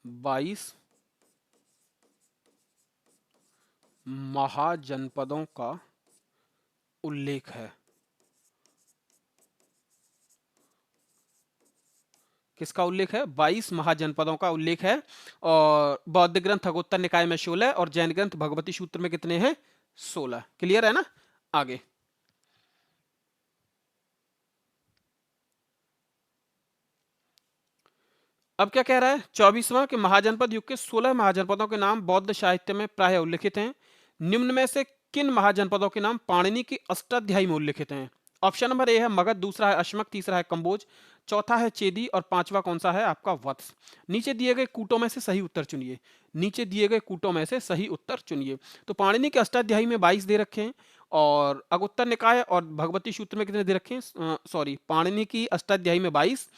22 महाजनपदों का उल्लेख है। किसका उल्लेख है? 22 महाजनपदों का उल्लेख है। और बौद्ध ग्रंथ अगुत्तर निकाय में 16 और जैन ग्रंथ भगवती सूत्र में कितने हैं? 16। क्लियर है ना? आगे, अब क्या कह रहा है? 24वां के महाजनपद युग के 16 महाजनपदों के नाम बौद्ध साहित्य में प्राय उल्लिखित हैं। निम्न में से किन महाजनपदों के नाम पाणिनि की अष्टाध्यायी में उल्लिखित हैं? ऑप्शन नंबर ए है मगध, दूसरा है अश्मक, तीसरा है कंबोज, चौथा है चेदी, और पांचवा कौन सा है? आपका वत्स। नीचे दिए गए कूटों में से सही उत्तर चुनिए। नीचे दिए गए कूटों में से सही उत्तर चुनिए। तो पाणिनि के अष्टाध्यायी में 22 दे रखे हैं, और अगुत्तर निकाय और भगवती सूत्र में कितने दे रखे हैं? सॉरी, पाणिनि की अष्टाध्यायी में 22,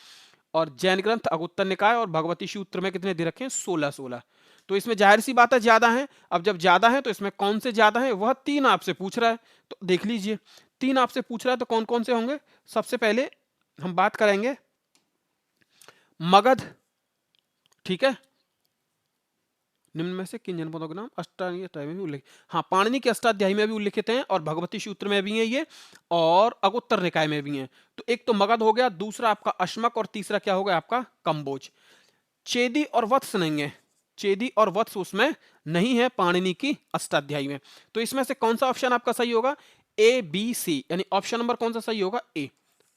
और जैन ग्रंथ अगुत्तर निकाय और भगवती सूत्र में कितने दे रखे हैं? 16 16। तो इसमें जाहिर सी बात है ज्यादा है। अब जब ज्यादा है तो इसमें कौन से ज्यादा है, वह 3 आपसे पूछ रहा है। तो देख लीजिए 3 आपसे पूछ रहा है तो कौन कौन से होंगे। सबसे पहले हम बात करेंगे मगध, ठीक है। निम्न में से किन जनपदों के नाम अष्टाध्यायी में भी उल्लेख, हाँ पाणिनि के अष्टाध्यायी में भी उल्लिखित हैं और भगवती सूत्र में भी हैं ये, और अगुत्तर निकाय में भी हैं। तो एक तो मगध हो गया, दूसरा आपका अश्मक, और तीसरा क्या हो गया आपका कंबोज। चेदी और वत्स नहीं है, चेदी और वत्स उसमें नहीं है पाणिनि की अष्टाध्यायी में। तो इसमें से कौन सा ऑप्शन आपका सही होगा, ए बी सी, यानी ऑप्शन नंबर कौन सा सही होगा, ए।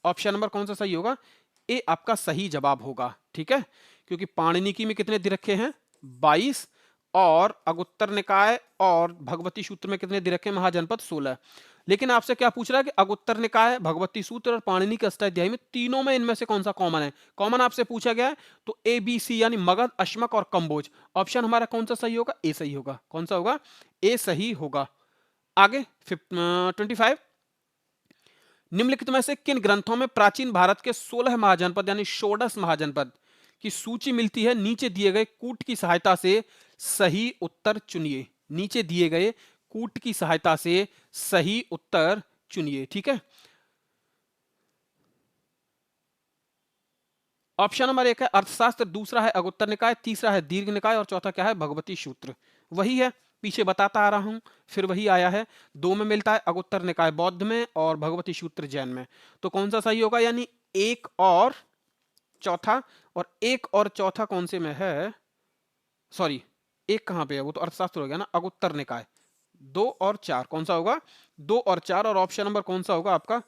ऑप्शन नंबर कौन सा सही होगा, ए आपका सही जवाब होगा, ठीक है। क्योंकि पाणिनि की में कितने दे रखे हैं 22, और अगुत्तर निकाय और भगवती सूत्र में कितने दे रखे हैं महाजनपद 16। लेकिन आपसे क्या पूछ रहा है कि अगुत्तर निकाय, भगवती सूत्र और पाणिनि के अष्टाध्यायी में तीनों में इनमें से कौन सा कॉमन है, कॉमन आपसे पूछा गया है। तो ए बी सी यानी मगध, अश्मक और कंबोज, ऑप्शन हमारा कौन सा सही होगा, ए सही होगा। कौन सा होगा, ए सही होगा। आगे 25, निम्नलिखित में से किन ग्रंथों में प्राचीन भारत के 16 महाजनपद यानी षोडश महाजनपद की सूची मिलती है, नीचे दिए गए कूट की सहायता से सही उत्तर चुनिए। नीचे दिए गए कूट की सहायता से सही उत्तर चुनिए, ठीक है। ऑप्शन नंबर 1 है अर्थशास्त्र, दूसरा है अगुत्तर निकाय, तीसरा है दीर्घ निकाय, और चौथा क्या है भगवती सूत्र। वही है, पीछे बताता आ रहा हूं, फिर वही आया है। दो में मिलता है, अगुत्तर निकाय बौद्ध में और भगवती सूत्र जैन में। तो कौन सा सही होगा, यानी एक और चौथा, और एक और चौथा कौन से में है, सॉरी एक कहां पे है, वो तो अर्थशास्त्र हो गया ना, अगुत्तर निकाय। 2 और 4 कौन सा होगा, 2 और 4, और ऑप्शन नंबर कौन सा होगा आपका,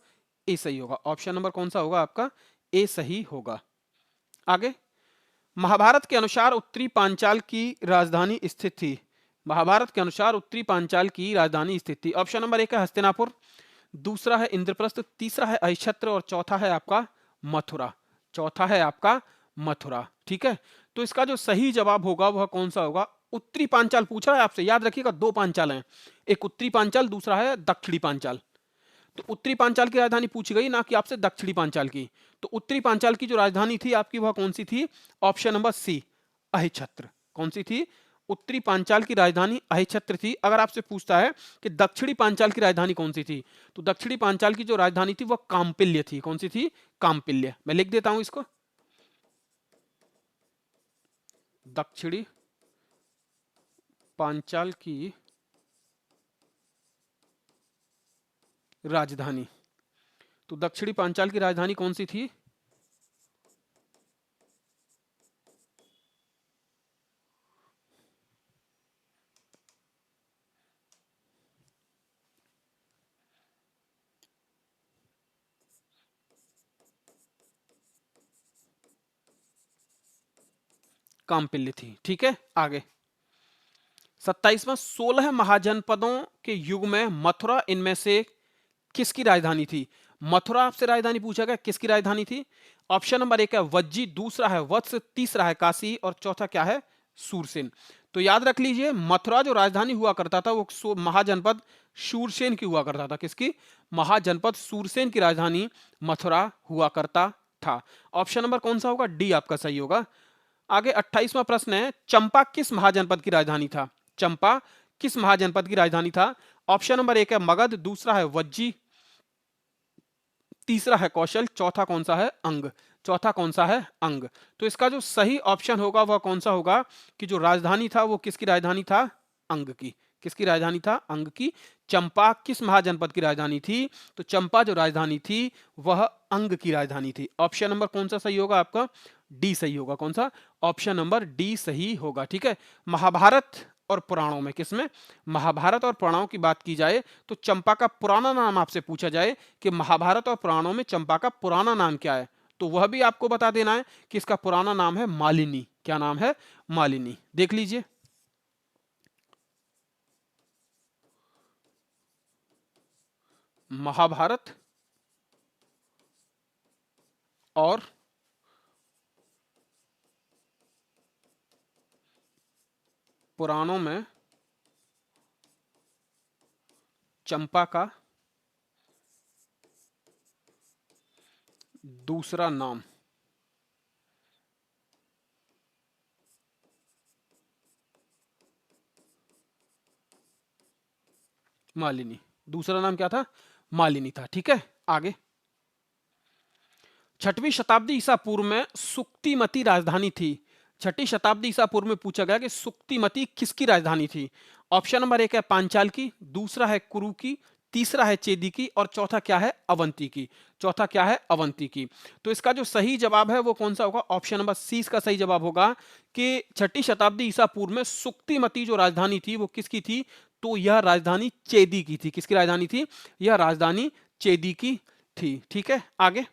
ए सही होगा। ऑप्शन नंबर कौन सा होगा आपका, ए सही होगा। आगे, महाभारत के अनुसार उत्तरी पांचाल की राजधानी स्थित थी। महाभारत के अनुसार उत्तरी पांचाल की राजधानी स्थित थी। ऑप्शन नंबर 1 है हस्तिनापुर, दूसरा है इंद्रप्रस्थ, तीसरा है अहिछत्र, और चौथा है आपका मथुरा। चौथा है आपका मथुरा, ठीक है। तो इसका जो सही जवाब होगा वह कौन सा होगा, उत्तरी पांचाल पूछ रहा है आपसे, याद रखिएगा 2 पांचाल हैं, एक उत्तरी पांचाल, दूसरा है दक्षिणी पांचाल। तो उत्तरी पांचाल की राजधानी पूछी गई ना कि आपसे दक्षिणी पांचाल की। तो उत्तरी पांचाल की जो राजधानी थी आपकी वह कौन सी थी, ऑप्शन नंबर सी अहिछत्र। कौन सी थी, उत्तरी पांचाल की राजधानी अहिछत्र थी। अगर आपसे पूछता है कि दक्षिणी पांचाल की राजधानी कौन सी थी, तो दक्षिणी पांचाल की जो राजधानी थी वह काम्पिल्य थी। कौन सी थी, काम्पिल्य। मैं लिख देता हूं इसको, दक्षिणी पांचाल की राजधानी। तो दक्षिणी पांचाल की राजधानी कौन सी थी, काम्पिल्य थी, ठीक है। आगे 27वां, 16 महाजनपदों के युग में मथुरा इनमें से किसकी राजधानी थी। मथुरा आपसे राजधानी पूछा गया, किसकी राजधानी थी। ऑप्शन नंबर 1 है वज्जी, दूसरा है वत्स, तीसरा है काशी, और चौथा क्या है सूरसेन। तो याद रख लीजिए मथुरा जो राजधानी हुआ करता था वो महाजनपद सूरसेन की हुआ करता था। किसकी, महाजनपद सूरसेन की राजधानी मथुरा हुआ करता था। ऑप्शन नंबर कौन सा होगा, डी आपका सही होगा। आगे 28वां प्रश्न है, चंपा किस महाजनपद की राजधानी था। चंपा किस महाजनपद की राजधानी था। ऑप्शन नंबर 1 है मगध, दूसरा है वज्जी, तीसरा है कौशल, चौथा कौन सा है अंग। चौथा कौन सा है अंग। तो इसका जो सही ऑप्शन होगा वह कौन सा होगा, कि जो राजधानी था वो किसकी राजधानी था, अंग की। किसकी राजधानी था, अंग की। चंपा किस महाजनपद की राजधानी थी, तो चंपा जो राजधानी थी वह अंग की राजधानी थी। ऑप्शन नंबर कौन सा सही होगा आपका, डी सही होगा। कौन सा, ऑप्शन नंबर डी सही होगा, ठीक है। महाभारत और पुराणों में, किसमें, महाभारत और पुराणों की बात की जाए तो चंपा का पुराना नाम आपसे पूछा जाए कि महाभारत और पुराणों में चंपा का पुराना नाम क्या है, तो वह भी आपको बता देना है कि इसका पुराना नाम है मालिनी। क्या नाम है, मालिनी। देख लीजिए, महाभारत और पुराणों में चंपा का दूसरा नाम, मालिनी। दूसरा नाम क्या था? मालिनी था। ठीक है, आगे। 6वीं शताब्दी ईसा पूर्व में सुक्तिमती राजधानी थी। 6वीं शताब्दी ईसा पूर्व में पूछा गया कि सुक्तिमती किसकी राजधानी थी? ऑप्शन नंबर 1 है पांचाल की, दूसरा है कुरु की, तीसरा है चेदी की और चौथा क्या है? अवंती की। चौथा क्या है? अवंती की। तो इसका जो सही जवाब है वो कौन सा होगा? ऑप्शन नंबर सी इसका सही जवाब होगा कि 6वीं शताब्दी ईसा पूर्व में सुक्तिमती जो राजधानी थी वो किसकी थी? तो यह राजधानी चेदी की थी। किसकी राजधानी थी? यह राजधानी चेदी की थी। ठीक है, आगे।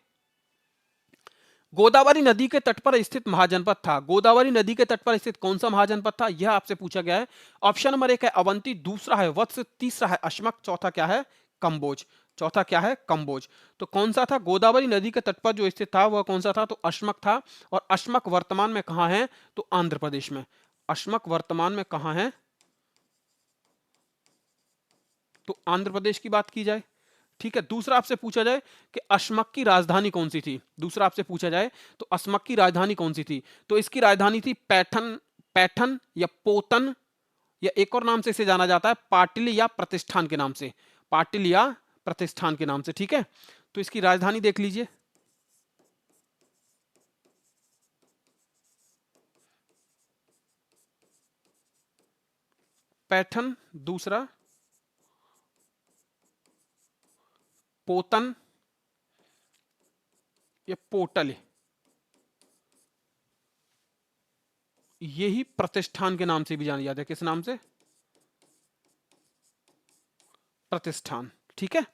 गोदावरी नदी के तट पर स्थित महाजनपद था। गोदावरी नदी के तट पर स्थित कौन सा महाजनपद था? यह आपसे पूछा गया है। ऑप्शन नंबर 1 है अवंती, दूसरा है वत्स, तीसरा है अश्मक, चौथा क्या है? कंबोज। चौथा क्या है? कंबोज। तो कौन सा था? गोदावरी नदी के तट पर जो स्थित था वह कौन सा था? तो अश्मक था। और अश्मक वर्तमान में कहां है? तो आंध्र प्रदेश में। अश्मक वर्तमान में कहां है? तो आंध्र प्रदेश की बात की जाए। ठीक है, दूसरा आपसे पूछा जाए कि अश्मक की राजधानी कौन सी थी? दूसरा आपसे पूछा जाए तो अश्मक की राजधानी कौन सी थी? तो इसकी राजधानी थी पैठन, पैठन या पोतन, या एक और नाम से इसे जाना जाता है पाटिल या प्रतिष्ठान के नाम से। पाटिल या प्रतिष्ठान के नाम से। ठीक है, तो इसकी राजधानी देख लीजिए। पैठन, दूसरा पोतन या पोटल, यही प्रतिष्ठान के नाम से भी जानी जाती है। किस नाम से? प्रतिष्ठान। ठीक है,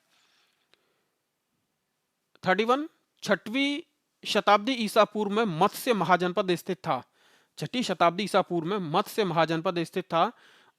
31। 6वीं शताब्दी ईसा पूर्व में मत्स्य महाजनपद स्थित था। 6वीं शताब्दी ईसा पूर्व में मत्स्य महाजनपद स्थित था।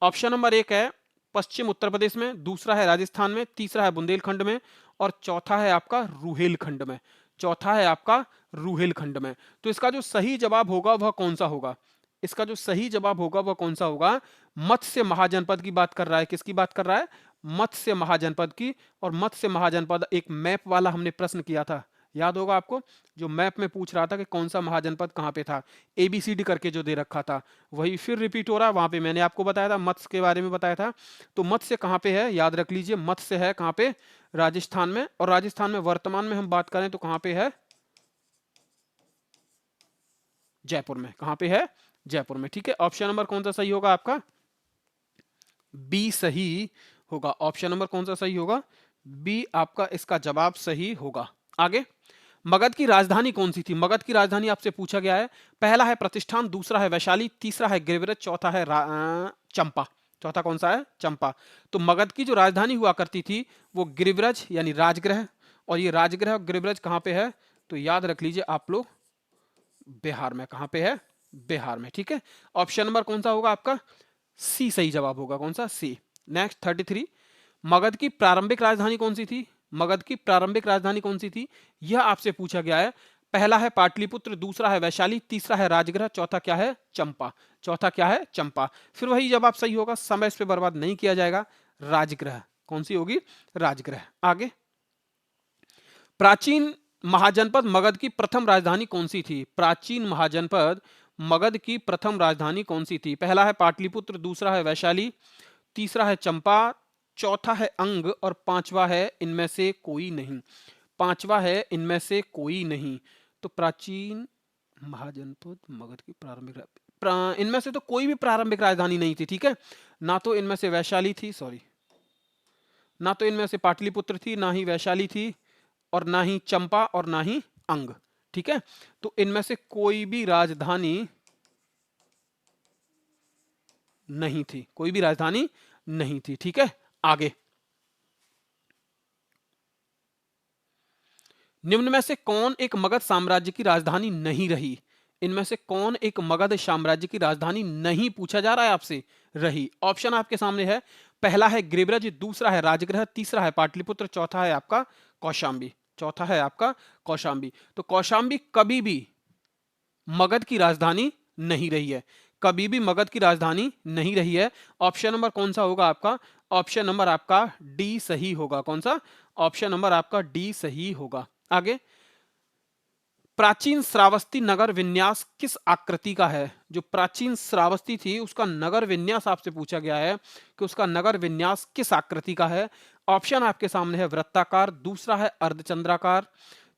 ऑप्शन नंबर 1 है पश्चिम उत्तर प्रदेश में, दूसरा है राजस्थान में, तीसरा है बुंदेलखंड में और चौथा है आपका रूहेलखंड में। चौथा है आपका रूहेलखंड में। तो इसका जो सही जवाब होगा वह कौन सा होगा? इसका जो सही जवाब होगा वह कौन सा होगा? मत्स्य महाजनपद की बात कर रहा है। किसकी बात कर रहा है? मत्स्य महाजनपद की। और मत्स्य महाजनपद एक मैप वाला हमने प्रश्न किया था, याद होगा आपको, जो मैप में पूछ रहा था कि कौन सा महाजनपद कहां पे था, एबीसीडी करके जो दे रखा था, वही फिर रिपीट हो रहा है। वहां पे मैंने आपको बताया था, मत्स्य के बारे में बताया था। तो मत्स्य कहां पे है? याद रख लीजिए, मत्स्य है कहां पे? राजस्थान में। और राजस्थान में वर्तमान में हम बात करें तो कहां पे है? जयपुर में। कहां पे है? जयपुर में। ठीक है, ऑप्शन नंबर कौन सा सही होगा आपका? बी सही होगा। ऑप्शन नंबर कौन सा सही होगा? बी आपका इसका जवाब सही होगा। आगे। मगध की राजधानी कौन सी थी? मगध की राजधानी आपसे पूछा गया है। पहला है प्रतिष्ठान, दूसरा है वैशाली, तीसरा है गिरिव्रज, चौथा है चंपा। चौथा कौन सा है? चंपा। तो मगध की जो राजधानी हुआ करती थी वो गिरिव्रज यानी राजगृह, और ये राजगृह और गिरिव्रज कहां पे है? तो याद रख लीजिए आप लोग, बिहार में। कहां पे है? बिहार में। ठीक है, ऑप्शन नंबर कौन सा होगा आपका? सी सही जवाब होगा। कौन सा? सी। नेक्स्ट 33। मगध की प्रारंभिक राजधानी कौन सी थी? मगध की प्रारंभिक राजधानी कौन सी थी? यह आपसे पूछा गया है। पहला है पाटलिपुत्र, दूसरा है वैशाली, तीसरा है राजगृह, चौथा क्या है? चंपा। चौथा क्या है? चंपा। फिर वही जवाब सही होगा, समय इस पे बर्बाद नहीं किया जाएगा। राजगृह। कौन सी होगी? राजगृह। आगे। प्राचीन महाजनपद मगध की प्रथम राजधानी कौन सी थी? प्राचीन महाजनपद मगध की प्रथम राजधानी कौन सी थी? पहला है पाटलिपुत्र, दूसरा है वैशाली, तीसरा है चंपा, चौथा है अंग और पांचवा है इनमें से कोई नहीं। पांचवा है इनमें से कोई नहीं। तो प्राचीन महाजनपद मगध की प्रारंभिक इनमें से तो कोई भी प्रारंभिक राजधानी नहीं थी। ठीक है, ना तो इनमें से वैशाली थी, सॉरी, ना तो इनमें से पाटलिपुत्र थी, ना ही वैशाली थी, और ना ही चंपा और ना ही अंग। ठीक है, तो इनमें से कोई भी राजधानी नहीं थी। कोई भी राजधानी नहीं थी। ठीक है, आगे। निम्न में से कौन एक मगध साम्राज्य की राजधानी नहीं रही? इनमें से कौन एक मगध साम्राज्य की राजधानी नहीं, पूछा जा रहा है आपसे, रही? ऑप्शन आपके सामने है। पहला है गिरिव्रज, दूसरा है राजगृह, तीसरा है पाटलिपुत्र, चौथा है आपका कौशाम्बी। चौथा है आपका कौशाम्बी। तो कौशाम्बी कभी भी मगध की राजधानी नहीं रही है। कभी भी मगध की राजधानी नहीं रही है। ऑप्शन नंबर कौन सा होगा आपका? ऑप्शन नंबर आपका डी सही होगा। कौन सा? ऑप्शन नंबर आपका डी सही होगा। आगे। प्राचीन श्रावस्ती नगर विन्यास किस आकृति का है? जो प्राचीन श्रावस्ती थी उसका नगर विन्यास आपसे पूछा गया है कि उसका नगर विन्यास किस आकृति का है। ऑप्शन आपके सामने है वृत्ताकार, दूसरा है अर्धचंद्राकार,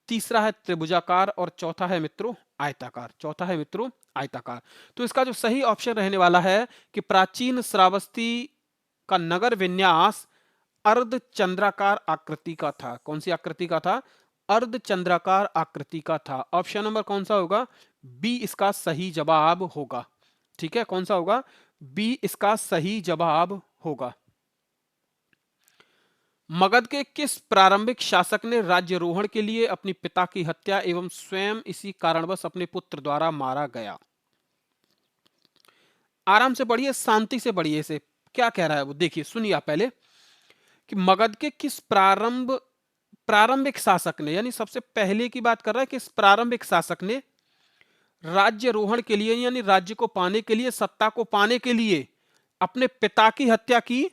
तीसरा है त्रिभुजाकार और चौथा है मित्रों आयताकार। चौथा है मित्रों आयताकार। तो इसका जो सही ऑप्शन रहने वाला है कि प्राचीन श्रावस्ती का नगर विन्यास अर्धचंद्राकार आकृति का था। कौन सी आकृति का था? अर्धचंद्राकार आकृति का था। ऑप्शन नंबर कौन सा होगा? बी इसका सही जवाब होगा। ठीक है, कौन सा होगा? बी इसका सही जवाब होगा। मगध के किस प्रारंभिक शासक ने राज्यारोहण के लिए अपनी पिता की हत्या एवं स्वयं इसी कारणवश अपने पुत्र द्वारा मारा गया? आराम से पढ़िए, शांति से पढ़िए। इसे क्या कह रहा है वो देखिए, सुनिए आप पहले कि मगध के किस प्रारंभिक शासक ने, यानी सबसे पहले की बात कर रहा है कि इस प्रारंभिक शासक ने राज्यारोहण के लिए यानी राज्य को पाने के लिए, सत्ता को पाने के लिए अपने पिता की हत्या की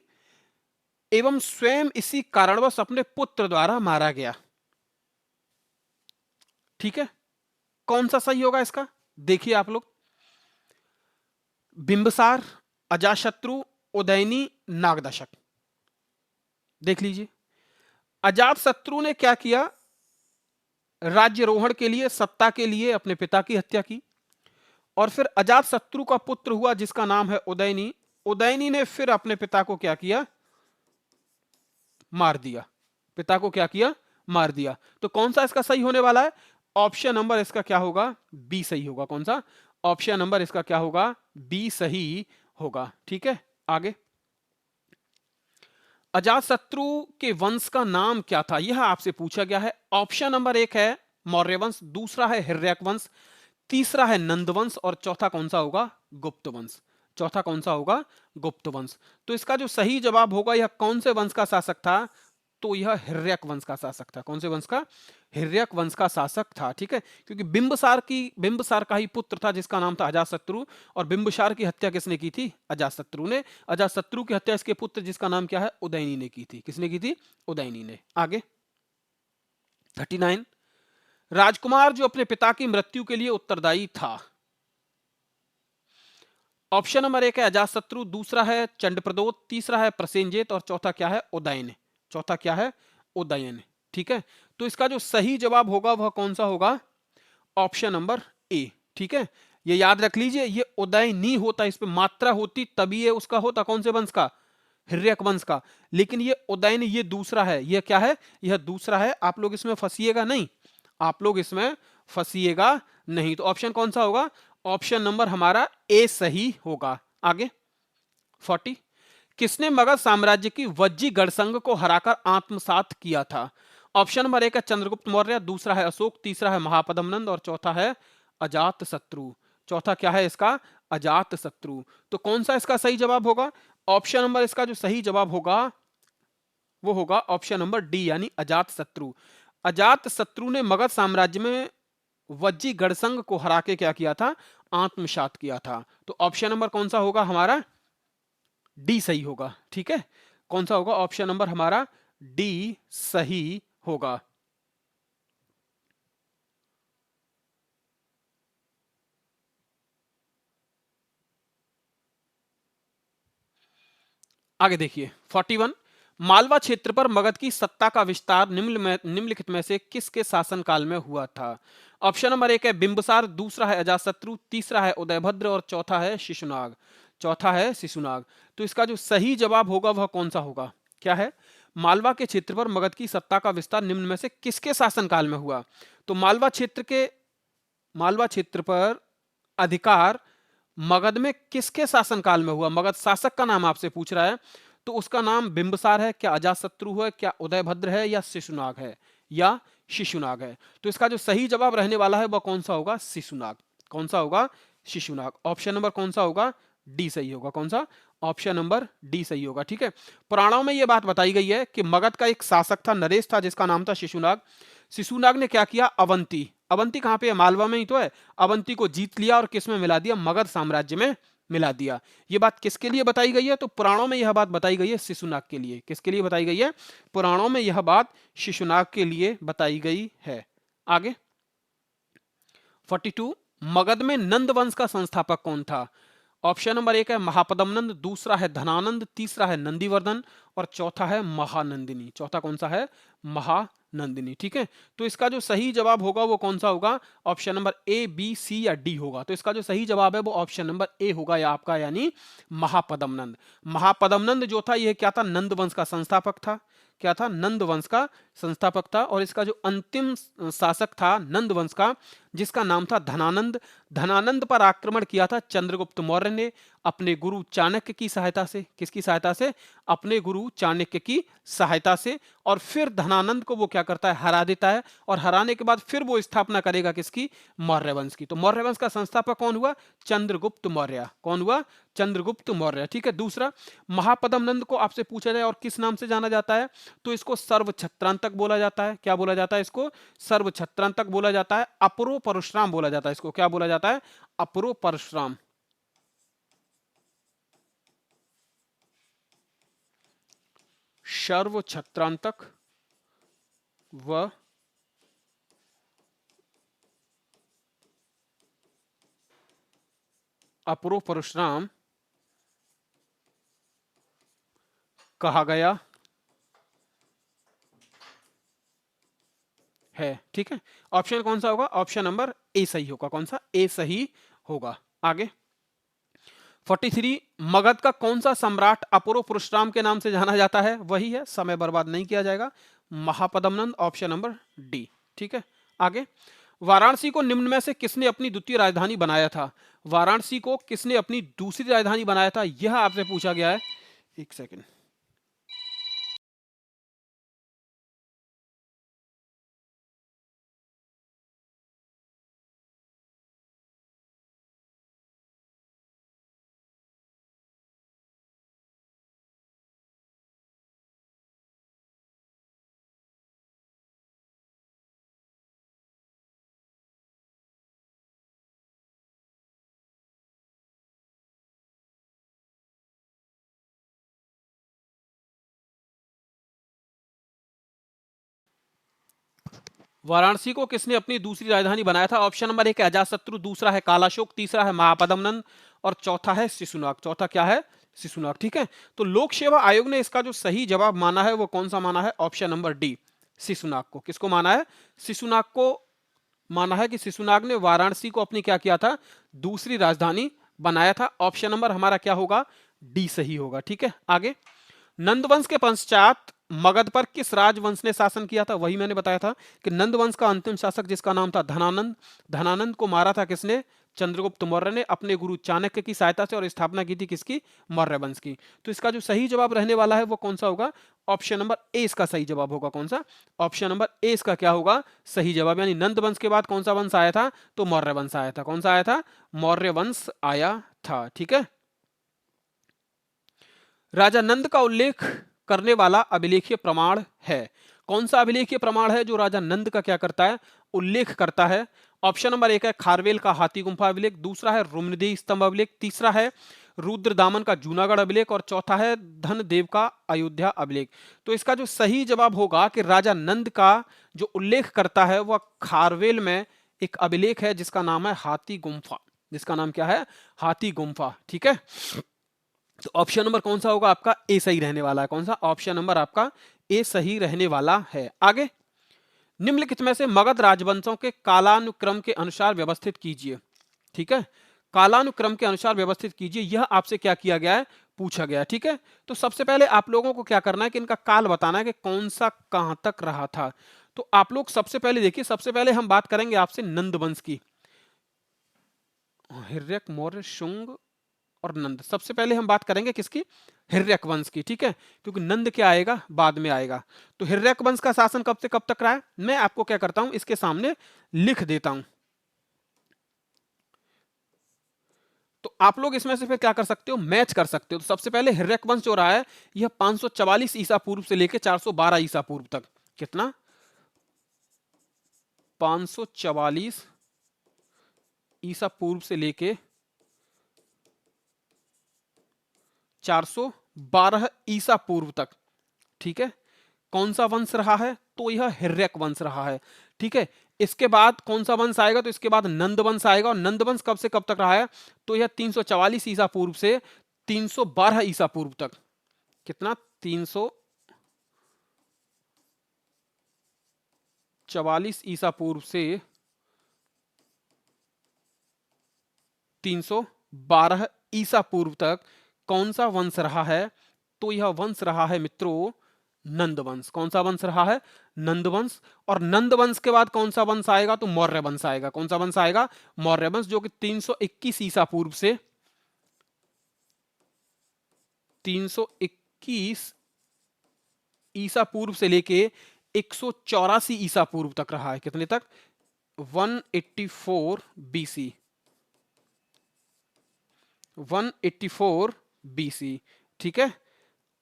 एवं स्वयं इसी कारणवश अपने पुत्र द्वारा मारा गया। ठीक है, कौन सा सही होगा इसका? देखिए आप लोग, बिंबिसार, अजातशत्रु, उदयनी, नागदशक। देख लीजिए, अजातशत्रु ने क्या किया? राज्यारोहण के लिए, सत्ता के लिए अपने पिता की हत्या की, और फिर अजातशत्रु का पुत्र हुआ जिसका नाम है उदयनी। उदयनी ने फिर अपने पिता को क्या किया? मार दिया। पिता को क्या किया? मार दिया। तो कौन सा इसका सही होने वाला है? ऑप्शन नंबर इसका क्या होगा? बी सही होगा। कौन सा? ऑप्शन नंबर इसका क्या होगा? बी सही होगा। ठीक है, आगे। अजातशत्रु के वंश का नाम क्या था, यह आपसे पूछा गया है। ऑप्शन नंबर 1 है मौर्य वंश, दूसरा है हिर्यक वंश, तीसरा है नंद वंश और चौथा कौन सा होगा? गुप्त वंश। चौथा कौन सा होगा? गुप्त वंश। तो इसका जो सही जवाब होगा, यह कौन से वंश का शासक था? तो यह हिर्यक वंश का शासक था। कौन से वंश का? हिर्यक वंश का शासक था। ठीक है, क्योंकि बिंबिसार का ही पुत्र था जिसका नाम था अजातशत्रु, और बिंबिसार की हत्या किसने की थी? अजातशत्रु ने। अजातशत्रु की हत्या इसके पुत्र जिसका नाम क्या है? उदयनी ने की थी। किसने की थी? उदयनी ने। आगे 39, राजकुमार जो अपने पिता की मृत्यु के लिए उत्तरदायी था। ऑप्शन नंबर 1 है अजातशत्रु, दूसरा है चंडप्रदोत, तीसरा है प्रसेनजित और चौथा क्या है? उदयन। चौथा क्या है? उदयन। ठीक है, तो इसका जो सही जवाब होगा वह कौन सा होगा? Option number A. ठीक है, ये याद रख लीजिए, ये उदयनी होता, इस पे मात्रा होती तभी ये उसका होता। कौन से वंश का? हिर्यक वंश का। लेकिन ये उदयन, ये दूसरा है। ये क्या है? यह दूसरा है। आप लोग इसमें फंसिएगा नहीं, आप लोग इसमें फंसिएगा नहीं। तो ऑप्शन कौन सा होगा? ऑप्शन नंबर हमारा ए सही होगा। आगे 40, किसने मगध साम्राज्य की वज्जी गणसंघ को हराकर आत्मसात किया था? ऑप्शन नंबर 1 है चंद्रगुप्त मौर्य, दूसरा है अशोक, तीसरा है महापद्मनंद और चौथा है अजातशत्रु। चौथा क्या है इसका? अजातशत्रु। तो कौन सा इसका सही जवाब होगा? ऑप्शन नंबर इसका जो सही जवाब होगा वो होगा ऑप्शन नंबर डी, यानी अजातशत्रु। अजातशत्रु ने मगध साम्राज्य में वज्जी गणसंघ को हरा के क्या किया था? आत्मसात किया था। तो ऑप्शन नंबर कौन सा होगा हमारा? डी सही होगा। ठीक है, कौन सा होगा? ऑप्शन नंबर हमारा डी सही होगा। आगे देखिए 41, मालवा क्षेत्र पर मगध की सत्ता का विस्तार निम्नलिखित में से किसके शासनकाल में हुआ था? ऑप्शन नंबर 1 है बिंबिसार, दूसरा है अजातशत्रु, तीसरा है उदयभद्र और चौथा है शिशुनाग। चौथा है शिशुनाग। तो इसका जो सही जवाब होगा वह कौन सा होगा? क्या है? मालवा के क्षेत्र पर मगध की सत्ता का विस्तार निम्न में से किसके शासनकाल में हुआ? तो मालवा क्षेत्र पर अधिकार मगध में किसके शासनकाल में हुआ? मगध शासक का नाम आपसे पूछ रहा है, तो उसका नाम बिंबिसार है, क्या अजातशत्रु है, क्या उदयभद्र है, या शिशुनाग है, या शिशुनाग है? तो इसका जो सही जवाब रहने वाला है वह कौन सा होगा? शिशुनाग। कौन सा होगा? शिशुनाग। ऑप्शन नंबर कौन सा होगा? डी सही होगा। कौन सा? ऑप्शन नंबर डी सही होगा। ठीक है, पुराणों में यह बात बताई गई है कि मगध का एक शासक था, नरेश था, जिसका नाम था शिशुनाग। शिशुनाग ने क्या किया? अवंती, अवंती कहां पे है? मालवा में ही तो है। अवंती को जीत लिया और किस में मिला दिया? मगध साम्राज्य में मिला दिया। ये बात किसके लिए बताई गई है? तो पुराणों में यह बात बताई गई है शिशुनाग के लिए। किसके लिए बताई गई है? पुराणों में यह बात शिशुनाग के लिए बताई गई है। आगे 42 मगध में नंद वंश का संस्थापक कौन था? ऑप्शन नंबर 1 है महापदम नंद, दूसरा है धनानंद, तीसरा है नंदीवर्धन और चौथा है महानंदिनी। चौथा कौन सा है? महानंदिनी। ठीक है, तो इसका जो सही जवाब होगा वो कौन सा होगा? ऑप्शन नंबर ए, बी, सी या डी होगा। तो इसका जो सही जवाब है वो ऑप्शन नंबर ए होगा या आपका, यानी महापदम नंद। महापदम नंद जो था यह क्या था? नंद वंश का संस्थापक था। क्या था? नंद वंश का संस्थापक था। और इसका जो अंतिम शासक था नंद वंश का, जिसका नाम था धनानंद, धनानंद पर आक्रमण किया था चंद्रगुप्त मौर्य ने अपने गुरु चाणक्य की सहायता से। किसकी सहायता से? अपने गुरु चाणक्य की सहायता से। और फिर धनानंद को वो क्या करता है? हरा देता है। और हराने के बाद फिर वो स्थापना करेगा किसकी? मौर्य वंश की। तो मौर्य वंश का संस्थापक कौन हुआ? चंद्रगुप्त मौर्य। कौन हुआ? चंद्रगुप्त मौर्य। ठीक है, दूसरा महापदम नंद को आपसे पूछा जाए और किस नाम से जाना जाता है, तो इसको सर्व छत्रांतक बोला जाता है। क्या बोला जाता है इसको? सर्व छत्रांतक बोला जाता है। अपरो परशुराम बोला जाता है इसको। क्या बोला जाता है? अपरो परशुराम। सर्व छत्रांतक व अपरो परशुराम कहा गया है। ठीक है, ऑप्शन कौन सा होगा? ऑप्शन नंबर ए सही होगा। कौन सा? ए सही होगा। आगे 43 मगध का कौन सा सम्राट अपुरो परशुराम के नाम से जाना जाता है? वही है, समय बर्बाद नहीं किया जाएगा, महापदमनंद। Option number D. ठीक है, आगे वाराणसी को निम्न में से किसने अपनी द्वितीय राजधानी बनाया था? वाराणसी को किसने अपनी दूसरी राजधानी बनाया था, यह आपसे पूछा गया है। एक सेकंड। वाराणसी को किसने अपनी दूसरी राजधानी बनाया था? ऑप्शन नंबर 1 है अजातशत्रु, दूसरा है कालाशोक, तीसरा है महापदमनंद और चौथा है शिशुनाग। चौथा क्या है? शिशुनाग। ठीक है, तो लोक सेवा आयोग ने इसका जो सही जवाब माना है वो कौन सा माना है? ऑप्शन नंबर डी, शिशुनाग को। किसको माना है? शिशुनाग को माना है कि शिशुनाग ने वाराणसी को अपनी क्या किया था? दूसरी राजधानी बनाया था। ऑप्शन नंबर हमारा क्या होगा? डी सही होगा। ठीक है, आगे नंदवंश के पश्चात मगध पर किस राजवंश ने शासन किया था? वही मैंने बताया था कि नंदवंश का अंतिम शासक जिसका नाम था धनानंद, धनानंद को मारा था किसने? चंद्रगुप्त मौर्य ने अपने गुरु चाणक्य की सहायता से। और स्थापना की थी किसकी? मौर्य वंश की। तो इसका जो सही जवाब रहने वाला है वो कौन सा होगा? ऑप्शन नंबर ए इसका सही जवाब होगा। कौन सा? ऑप्शन नंबर ए इसका क्या होगा? सही जवाब। यानी नंद वंश के बाद कौन सा वंश आया था? तो मौर्य वंश आया था। कौन सा आया था? मौर्य वंश आया था। ठीक है, राजा नंद का उल्लेख करने वाला अभिलेखीय प्रमाण है। कौन सा अभिलेखीय प्रमाण है जो राजा नंद का क्या करता है? उल्लेख करता है। ऑप्शन नंबर 1 है खारवेल का हाथी गुंफा अभिलेख, दूसरा है रुम्नदेही स्तंभ अभिलेख, तीसरा है रुद्रदामन का जूनागढ़ अभिलेख और चौथा है धनदेव का अयोध्या अभिलेख। तो इसका जो सही जवाब होगा कि राजा नंद का जो उल्लेख करता है वह खारवेल में एक अभिलेख है जिसका नाम है हाथी गुंफा। जिसका नाम क्या है? हाथी गुंफा। ठीक है, तो ऑप्शन नंबर कौन सा होगा आपका? ए सही रहने वाला है। कौन सा? ऑप्शन नंबर आपका ए सही रहने वाला है। आगे निम्नलिखित में से मगध राजवंशों के कालानुक्रम के अनुसार व्यवस्थित कीजिए। ठीक है, कालानुक्रम के अनुसार व्यवस्थित कीजिए, यह आपसे क्या किया गया है? पूछा गया है। ठीक है, तो सबसे पहले आप लोगों को क्या करना है कि इनका काल बताना है कि कौन सा कहां तक रहा था। तो आप लोग सबसे पहले देखिए, सबसे पहले हम बात करेंगे आपसे नंद वंश की। हिर्यक, मौर्य, शुंग और नंद। सबसे पहले हम बात करेंगे किसकी? हिर्यक वंश की। ठीक है, क्योंकि नंद क्या आएगा? बाद में आएगा। तो हिर्यक वंश का शासन कब से कब तक रहा है? मैं आपको क्या करता हूं, इसके सामने लिख देता हूं। तो आप लोग इसमें से फिर क्या कर सकते हो? मैच कर सकते हो। तो सबसे पहले हिर्यक वंश जो रहा है यह 544 ईसा पूर्व से लेकर 412 ईसा पूर्व तक। कितना? 544 ईसा पूर्व से लेके 412 ईसा पूर्व तक। ठीक है, कौन सा वंश रहा है? तो यह हिर्यक वंश रहा है। ठीक है, इसके बाद कौन सा वंश आएगा, तो इसके बाद नंद वंश आएगा। और नंद वंश कब से कब तक रहा है, तो यह 344 ईसा पूर्व से 312 ईसा पूर्व तक। कितना, 344 ईसा पूर्व से 312 ईसा पूर्व तक कौन सा वंश रहा है, तो यह वंश रहा है मित्रों नंद वंश। कौन सा वंश रहा है, नंद वंश। और नंद वंश के बाद कौन सा वंश आएगा, तो मौर्य वंश आएगा। कौन सा वंश आएगा, मौर्य वंश, जो कि 321 ईसा पूर्व से 321 ईसा पूर्व से लेके 184 ईसा पूर्व तक रहा है। कितने तक, 184 बीसी, 184 बीसी। ठीक है,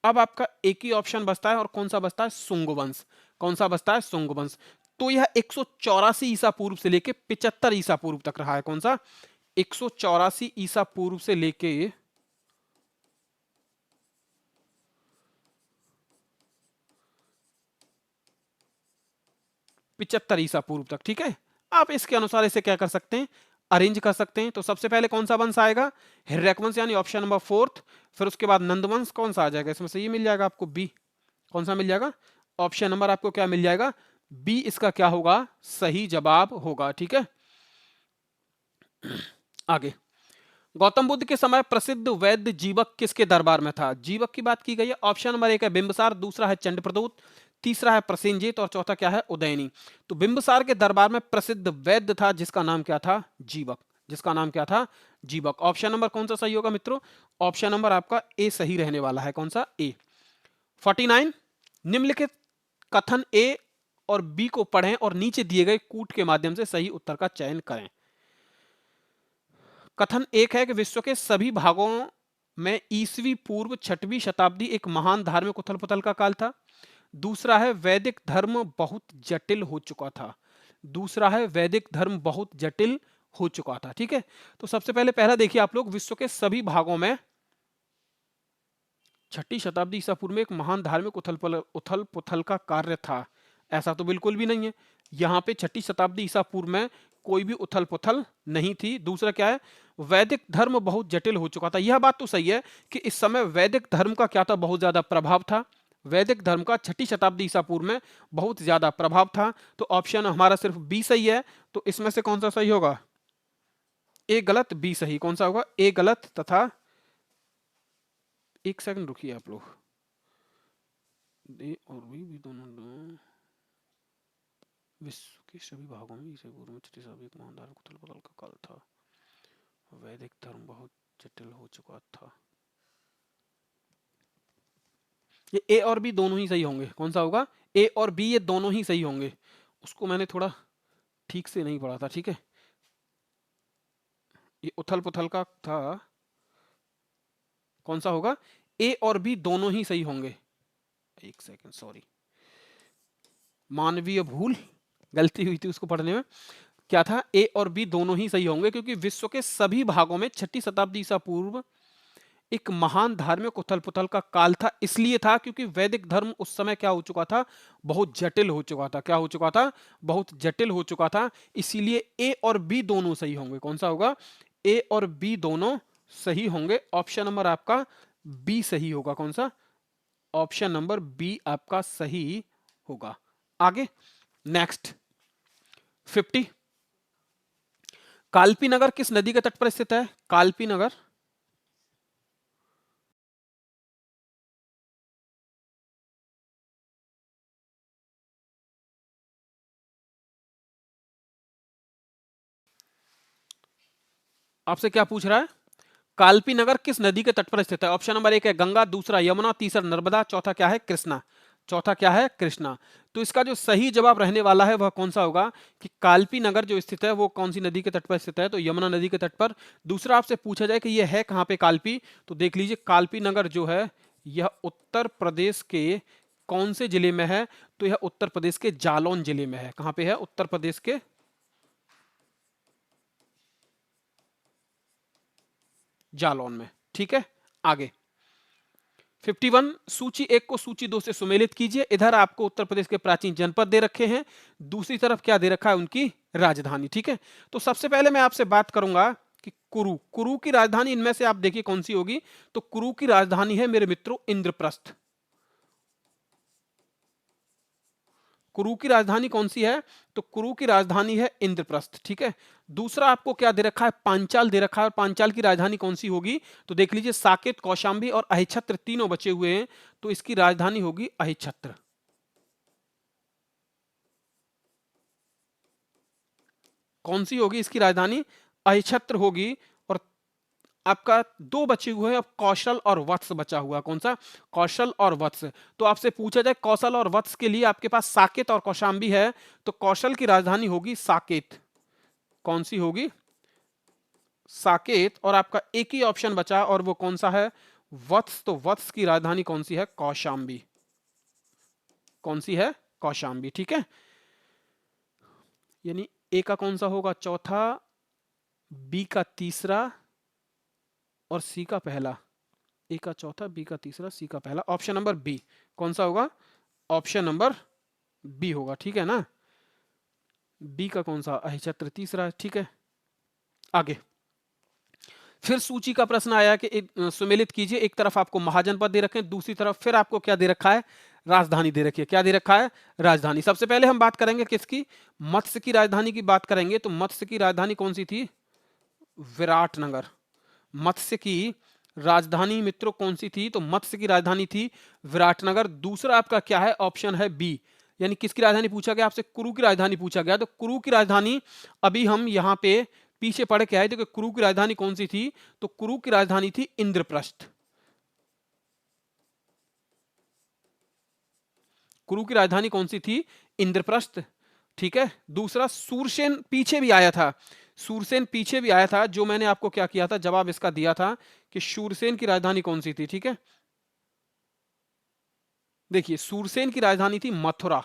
अब आपका एक ही ऑप्शन बचता है, और कौन सा बचता है, सुंग वंश। कौन सा बचता है, सुंग वंश। तो यह 184 ईसा पूर्व से लेके 75 ईसा पूर्व तक रहा है। कौन सा, 184 ईसा पूर्व से लेके 75 ईसा पूर्व तक। ठीक है, आप इसके अनुसार इसे क्या कर सकते हैं, अरेंज कर सकते हैं। तो सबसे पहले कौन सा वंश आएगा, हिर्यक वंश, यानी ऑप्शन नंबर 4। फिर उसके बाद नंद वंश कौन सा आ जाएगा, इसमें से ये मिल जाएगा आपको बी। कौन सा मिल जाएगा, ऑप्शन नंबर आपको क्या मिल जाएगा, बी इसका क्या होगा, सही जवाब होगा। ठीक है, आगे, गौतम बुद्ध के समय प्रसिद्ध वैद्य जीवक किसके दरबार में था। जीवक की बात की गई है। ऑप्शन नंबर 1 है बिंबिसार, दूसरा है चंडप्रदूत, तीसरा है प्रसेनजीत, और चौथा क्या है, उदयनी। तो बिंबिसार के दरबार में प्रसिद्ध वैद्य था जिसका नाम क्या था, जीवक। जिसका नाम क्या था, जीवक। ऑप्शन नंबर कौन सा सही होगा मित्रों, ऑप्शन नंबर आपका ए सही रहने वाला है। कौन सा, ए। 49, निम्नलिखित कथन ए और बी को पढ़ें और नीचे दिए गए कूट के माध्यम से सही उत्तर का चयन करें। कथन एक है कि विश्व के सभी भागों में ईसवी पूर्व 6वीं शताब्दी एक महान धार्मिक उथल पुथल का काल था। दूसरा है वैदिक धर्म बहुत जटिल हो चुका था। दूसरा है वैदिक धर्म बहुत जटिल हो चुका था। ठीक है, तो सबसे पहले पहला देखिए आप लोग, विश्व के सभी भागों में 6वीं शताब्दी ईसा पूर्व में एक महान धार्मिक उथल पुथल का कार्य था। ऐसा तो बिल्कुल भी नहीं है। यहां पे 6वीं शताब्दी ईसा पूर्व में कोई भी उथल पुथल नहीं थी। दूसरा क्या है, वैदिक धर्म बहुत जटिल हो चुका था। यह बात तो सही है कि इस समय वैदिक धर्म का क्या था, बहुत ज्यादा प्रभाव था। वैदिक धर्म का 6वीं शताब्दी ईसा पूर्व में बहुत ज्यादा प्रभाव था। तो ऑप्शन हमारा सिर्फ बी सही है। तो इसमें से कौन सा सही होगा, ए गलत बी सही। कौन सा होगा, ए गलत तथा, एक सेकंड रुकिए आप लोग, ए और बी दोनों विश्व के सभी भागों में ईसा पूर्व में 6वीं शताब्दी एक महान धार्मिक उथल पुथल का काल था। वैदिक धर्म बहुत जटिल हो चुका था। ये ए और बी दोनों ही सही होंगे। कौन सा होगा, ए और बी, ये दोनों ही सही होंगे। उसको मैंने थोड़ा ठीक से नहीं पढ़ा था। ठीक है, ये उथल पुथल का था। कौन सा होगा, ए और बी दोनों ही सही होंगे। एक सेकंड, सॉरी, मानवीय भूल, गलती हुई थी उसको पढ़ने में। क्या था, ए और बी दोनों ही सही होंगे, क्योंकि विश्व के सभी भागों में 6वीं शताब्दी ईसा पूर्व एक महान धार्मिक उथल पुथल का काल था। इसलिए था क्योंकि वैदिक धर्म उस समय क्या हो चुका था, बहुत जटिल हो चुका था। क्या हो चुका था, बहुत जटिल हो चुका था। इसीलिए ए और बी दोनों सही होंगे। कौन सा होगा, ए और बी दोनों सही होंगे। ऑप्शन नंबर आपका बी सही होगा। कौन सा, ऑप्शन नंबर बी आपका सही होगा। आगे, नेक्स्ट 50, कालपी नगर किस नदी के तट पर स्थित है। कालपी नगर आपसे क्या पूछ रहा है, कालपी नगर किस नदी के तट पर स्थित है। ऑप्शन नंबर 1 है गंगा, दूसरा यमुना, तीसरा नर्मदा, चौथा क्या है, कृष्णा। चौथा क्या है, कृष्णा। तो इसका जो सही जवाब रहने वाला है वह कौन सा होगा, कि कालपी नगर जो स्थित है वो कौन सी नदी के तट पर स्थित है, तो यमुना नदी के तट पर। दूसरा आपसे पूछा जाए कि यह है कहां पे कालपी, तो देख लीजिए कालपी नगर जो है यह उत्तर प्रदेश के कौन से जिले में है, तो यह उत्तर प्रदेश के जालौन जिले में है। कहां पे है, उत्तर प्रदेश के जालौन में। ठीक है, आगे 51 सूची 1 को सूची 2 से सुमेलित कीजिए। इधर आपको उत्तर प्रदेश के प्राचीन जनपद दे रखे हैं, दूसरी तरफ क्या दे रखा है, उनकी राजधानी। ठीक है, तो सबसे पहले मैं आपसे बात करूंगा कि कुरु, कुरु की राजधानी इनमें से आप देखिए कौन सी होगी। तो कुरु की राजधानी है मेरे मित्रों इंद्रप्रस्थ। कुरु की राजधानी कौन सी है, तो कुरु की राजधानी है इंद्रप्रस्थ। ठीक है, दूसरा आपको क्या दे रखा है, पांचाल दे रखा है। और पांचाल की राजधानी कौन सी होगी, तो देख लीजिए साकेत, कौशांबी और अहिच्छत्र तीनों बचे हुए हैं, तो इसकी राजधानी होगी अहिच्छत्र। कौन सी होगी इसकी राजधानी, अहिच्छत्र होगी। और आपका दो बचे हुए हैं, अब कौशल और वत्स बचा हुआ, कौन सा, कौशल और वत्स। तो आपसे पूछा जाए कौशल और वत्स के लिए आपके पास साकेत और कौशांबी है, तो कौशल की राजधानी होगी साकेत। कौन सी होगी, साकेत। और आपका एक ही ऑप्शन बचा और वो कौन सा है, वत्स। तो वत्स की राजधानी कौन सी है, कौशांबी। कौन सी है, कौशांबी। ठीक है, यानी ए का कौन सा होगा, चौथा, बी का तीसरा और सी का पहला। ए का चौथा, बी का तीसरा, सी का पहला। ऑप्शन नंबर बी कौन सा होगा, ऑप्शन नंबर बी होगा। ठीक है ना, बी का कौन सा, अहिच्छत्र तीसरा। ठीक है, आगे फिर सूची का प्रश्न आया कि सुमेलित कीजिए। एक तरफ आपको महाजनपद दे रखे हैं, दूसरी तरफ फिर आपको क्या दे रखा है, राजधानी दे रखी है। क्या दे रखा है, राजधानी। सबसे पहले हम बात करेंगे किसकी, मत्स्य की राजधानी की बात करेंगे। तो मत्स्य की राजधानी कौन सी थी, विराटनगर। मत्स्य की राजधानी मित्रों कौन सी थी, तो मत्स्य की राजधानी थी विराटनगर। दूसरा आपका क्या है, ऑप्शन है बी, यानी किसकी राजधानी पूछा गया आपसे, कुरु की राजधानी पूछा गया। तो कुरु की राजधानी अभी हम यहां पे पीछे पढ़ के आए थे कि कुरु की राजधानी कौन सी थी, तो कुरु की राजधानी थी इंद्रप्रस्थ। कुरु की राजधानी कौन सी थी, इंद्रप्रस्थ। ठीक है, दूसरा सूरसेन पीछे भी आया था, सूरसेन पीछे भी आया था, जो मैंने आपको क्या किया था, जवाब इसका दिया था कि सूरसेन की राजधानी कौन सी थी। ठीक है, देखिए सूरसेन की राजधानी थी मथुरा।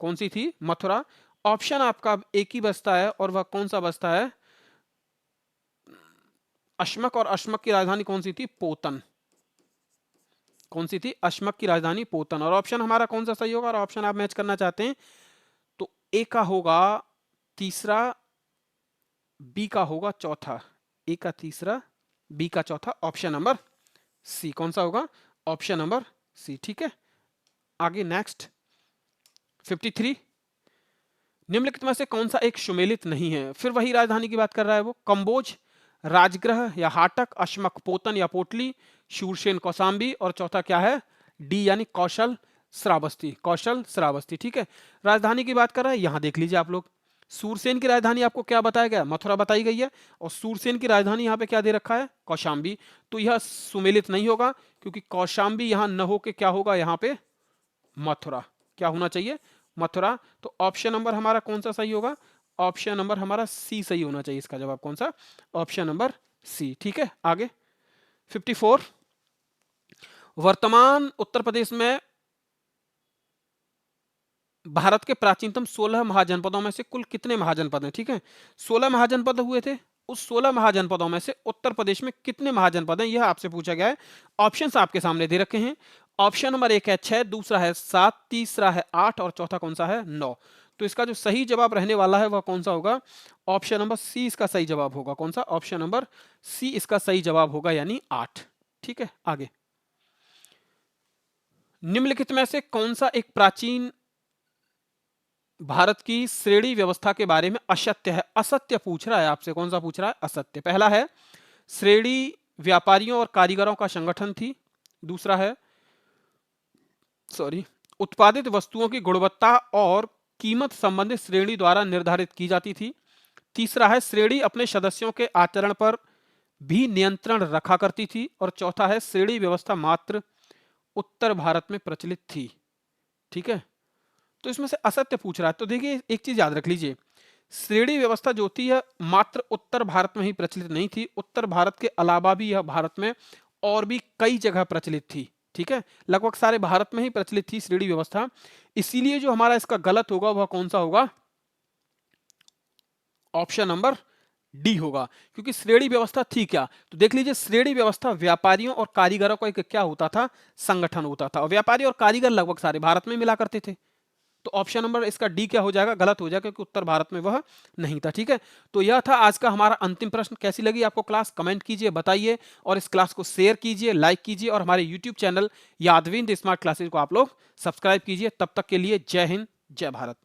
कौन सी थी, मथुरा। ऑप्शन आपका एक ही बचता है और वह कौन सा बचता है, अश्मक। और अश्मक की राजधानी कौन सी थी, पोतन। कौन सी थी, अश्मक की राजधानी पोतन। और ऑप्शन हमारा कौन सा सही होगा, और ऑप्शन आप मैच करना चाहते हैं तो ए का होगा तीसरा, बी का होगा चौथा। ए का तीसरा, बी का चौथा, ऑप्शन नंबर सी। कौन सा होगा, ऑप्शन नंबर सी। ठीक है, आगे नेक्स्ट 53, निम्नलिखित में से कौन सा एक सुमेलित नहीं है। फिर वही राजधानी की बात कर रहा है वो, कंबोज, राजगृह या हाटक, अश्मक पोतन या पोटली, शूरसेन कौसाम्बी, और चौथा क्या है, डी यानी कौशल श्रावस्ती। कौशल श्रावस्ती। ठीक है, राजधानी की बात कर रहा है, यहां देख लीजिए आप लोग, सूरसेन की राजधानी आपको क्या बताया गया, मथुरा बताई गई है, और सूरसेन की राजधानी यहाँ पे क्या दे रखा है, कौशाम्बी। तो यह सुमेलित नहीं होगा, क्योंकि कौशाम्बी यहां न हो के क्या होगा, यहाँ पे मथुरा। क्या होना चाहिए, मथुरा। तो ऑप्शन नंबर हमारा कौन सा सही होगा, ऑप्शन नंबर हमारा सी सही होना चाहिए। इसका जवाब कौन सा, ऑप्शन नंबर सी। ठीक है, आगे 54, वर्तमान उत्तर प्रदेश में भारत के प्राचीनतम 16 महाजनपदों में से कुल कितने महाजनपद हैं। ठीक है, 16 महाजनपद हुए थे, उस 16 महाजनपदों में से उत्तर प्रदेश में कितने महाजनपद हैं, यह आपसे पूछा गया है। ऑप्शंस आपके सामने दे रखे हैं। ऑप्शन नंबर 1 है 6, दूसरा है 7, तीसरा है 8 और चौथा कौन सा है, 9। तो इसका जो सही जवाब रहने वाला है वह कौन सा होगा, ऑप्शन नंबर सी इसका सही जवाब होगा। कौन सा, ऑप्शन नंबर सी इसका सही जवाब होगा, यानी 8। ठीक है, आगे निम्नलिखित में से कौन सा एक प्राचीन भारत की श्रेणी व्यवस्था के बारे में असत्य है। असत्य पूछ रहा है आपसे, कौन सा पूछ रहा है, असत्य। पहला है श्रेणी व्यापारियों और कारीगरों का संगठन थी। दूसरा है उत्पादित वस्तुओं की गुणवत्ता और कीमत संबंधित श्रेणी द्वारा निर्धारित की जाती थी। तीसरा है श्रेणी अपने सदस्यों के आचरण पर भी नियंत्रण रखा करती थी। और चौथा है श्रेणी व्यवस्था मात्र उत्तर भारत में प्रचलित थी। ठीक है, तो इसमें से असत्य पूछ रहा है। तो देखिए एक चीज याद रख लीजिए, श्रेणी व्यवस्था जो थी यह मात्र उत्तर भारत में ही प्रचलित नहीं थी, उत्तर भारत के अलावा भी यह भारत में और भी कई जगह प्रचलित थी। ठीक है, लगभग सारे भारत में ही प्रचलित थी श्रेणी व्यवस्था। इसीलिए जो हमारा इसका गलत होगा वह कौन सा होगा, ऑप्शन नंबर डी होगा, क्योंकि श्रेणी व्यवस्था थी क्या? तो देख लीजिए, श्रेणी व्यवस्था व्यापारियों और कारीगरों का एक क्या होता था? संगठन होता था, और व्यापारी और कारीगर लगभग सारे भारत में मिला करते थे। तो ऑप्शन नंबर इसका डी क्या हो जाएगा? गलत हो जाएगा, क्योंकि उत्तर भारत में वह नहीं था। ठीक है, तो यह था आज का हमारा अंतिम प्रश्न। कैसी लगी आपको क्लास? कमेंट कीजिए, बताइए, और इस क्लास को शेयर कीजिए, लाइक कीजिए, और हमारे यूट्यूब चैनल यादविंद स्मार्ट क्लासेज को आप लोग सब्सक्राइब कीजिए। तब तक के लिए जय हिंद, जय भारत।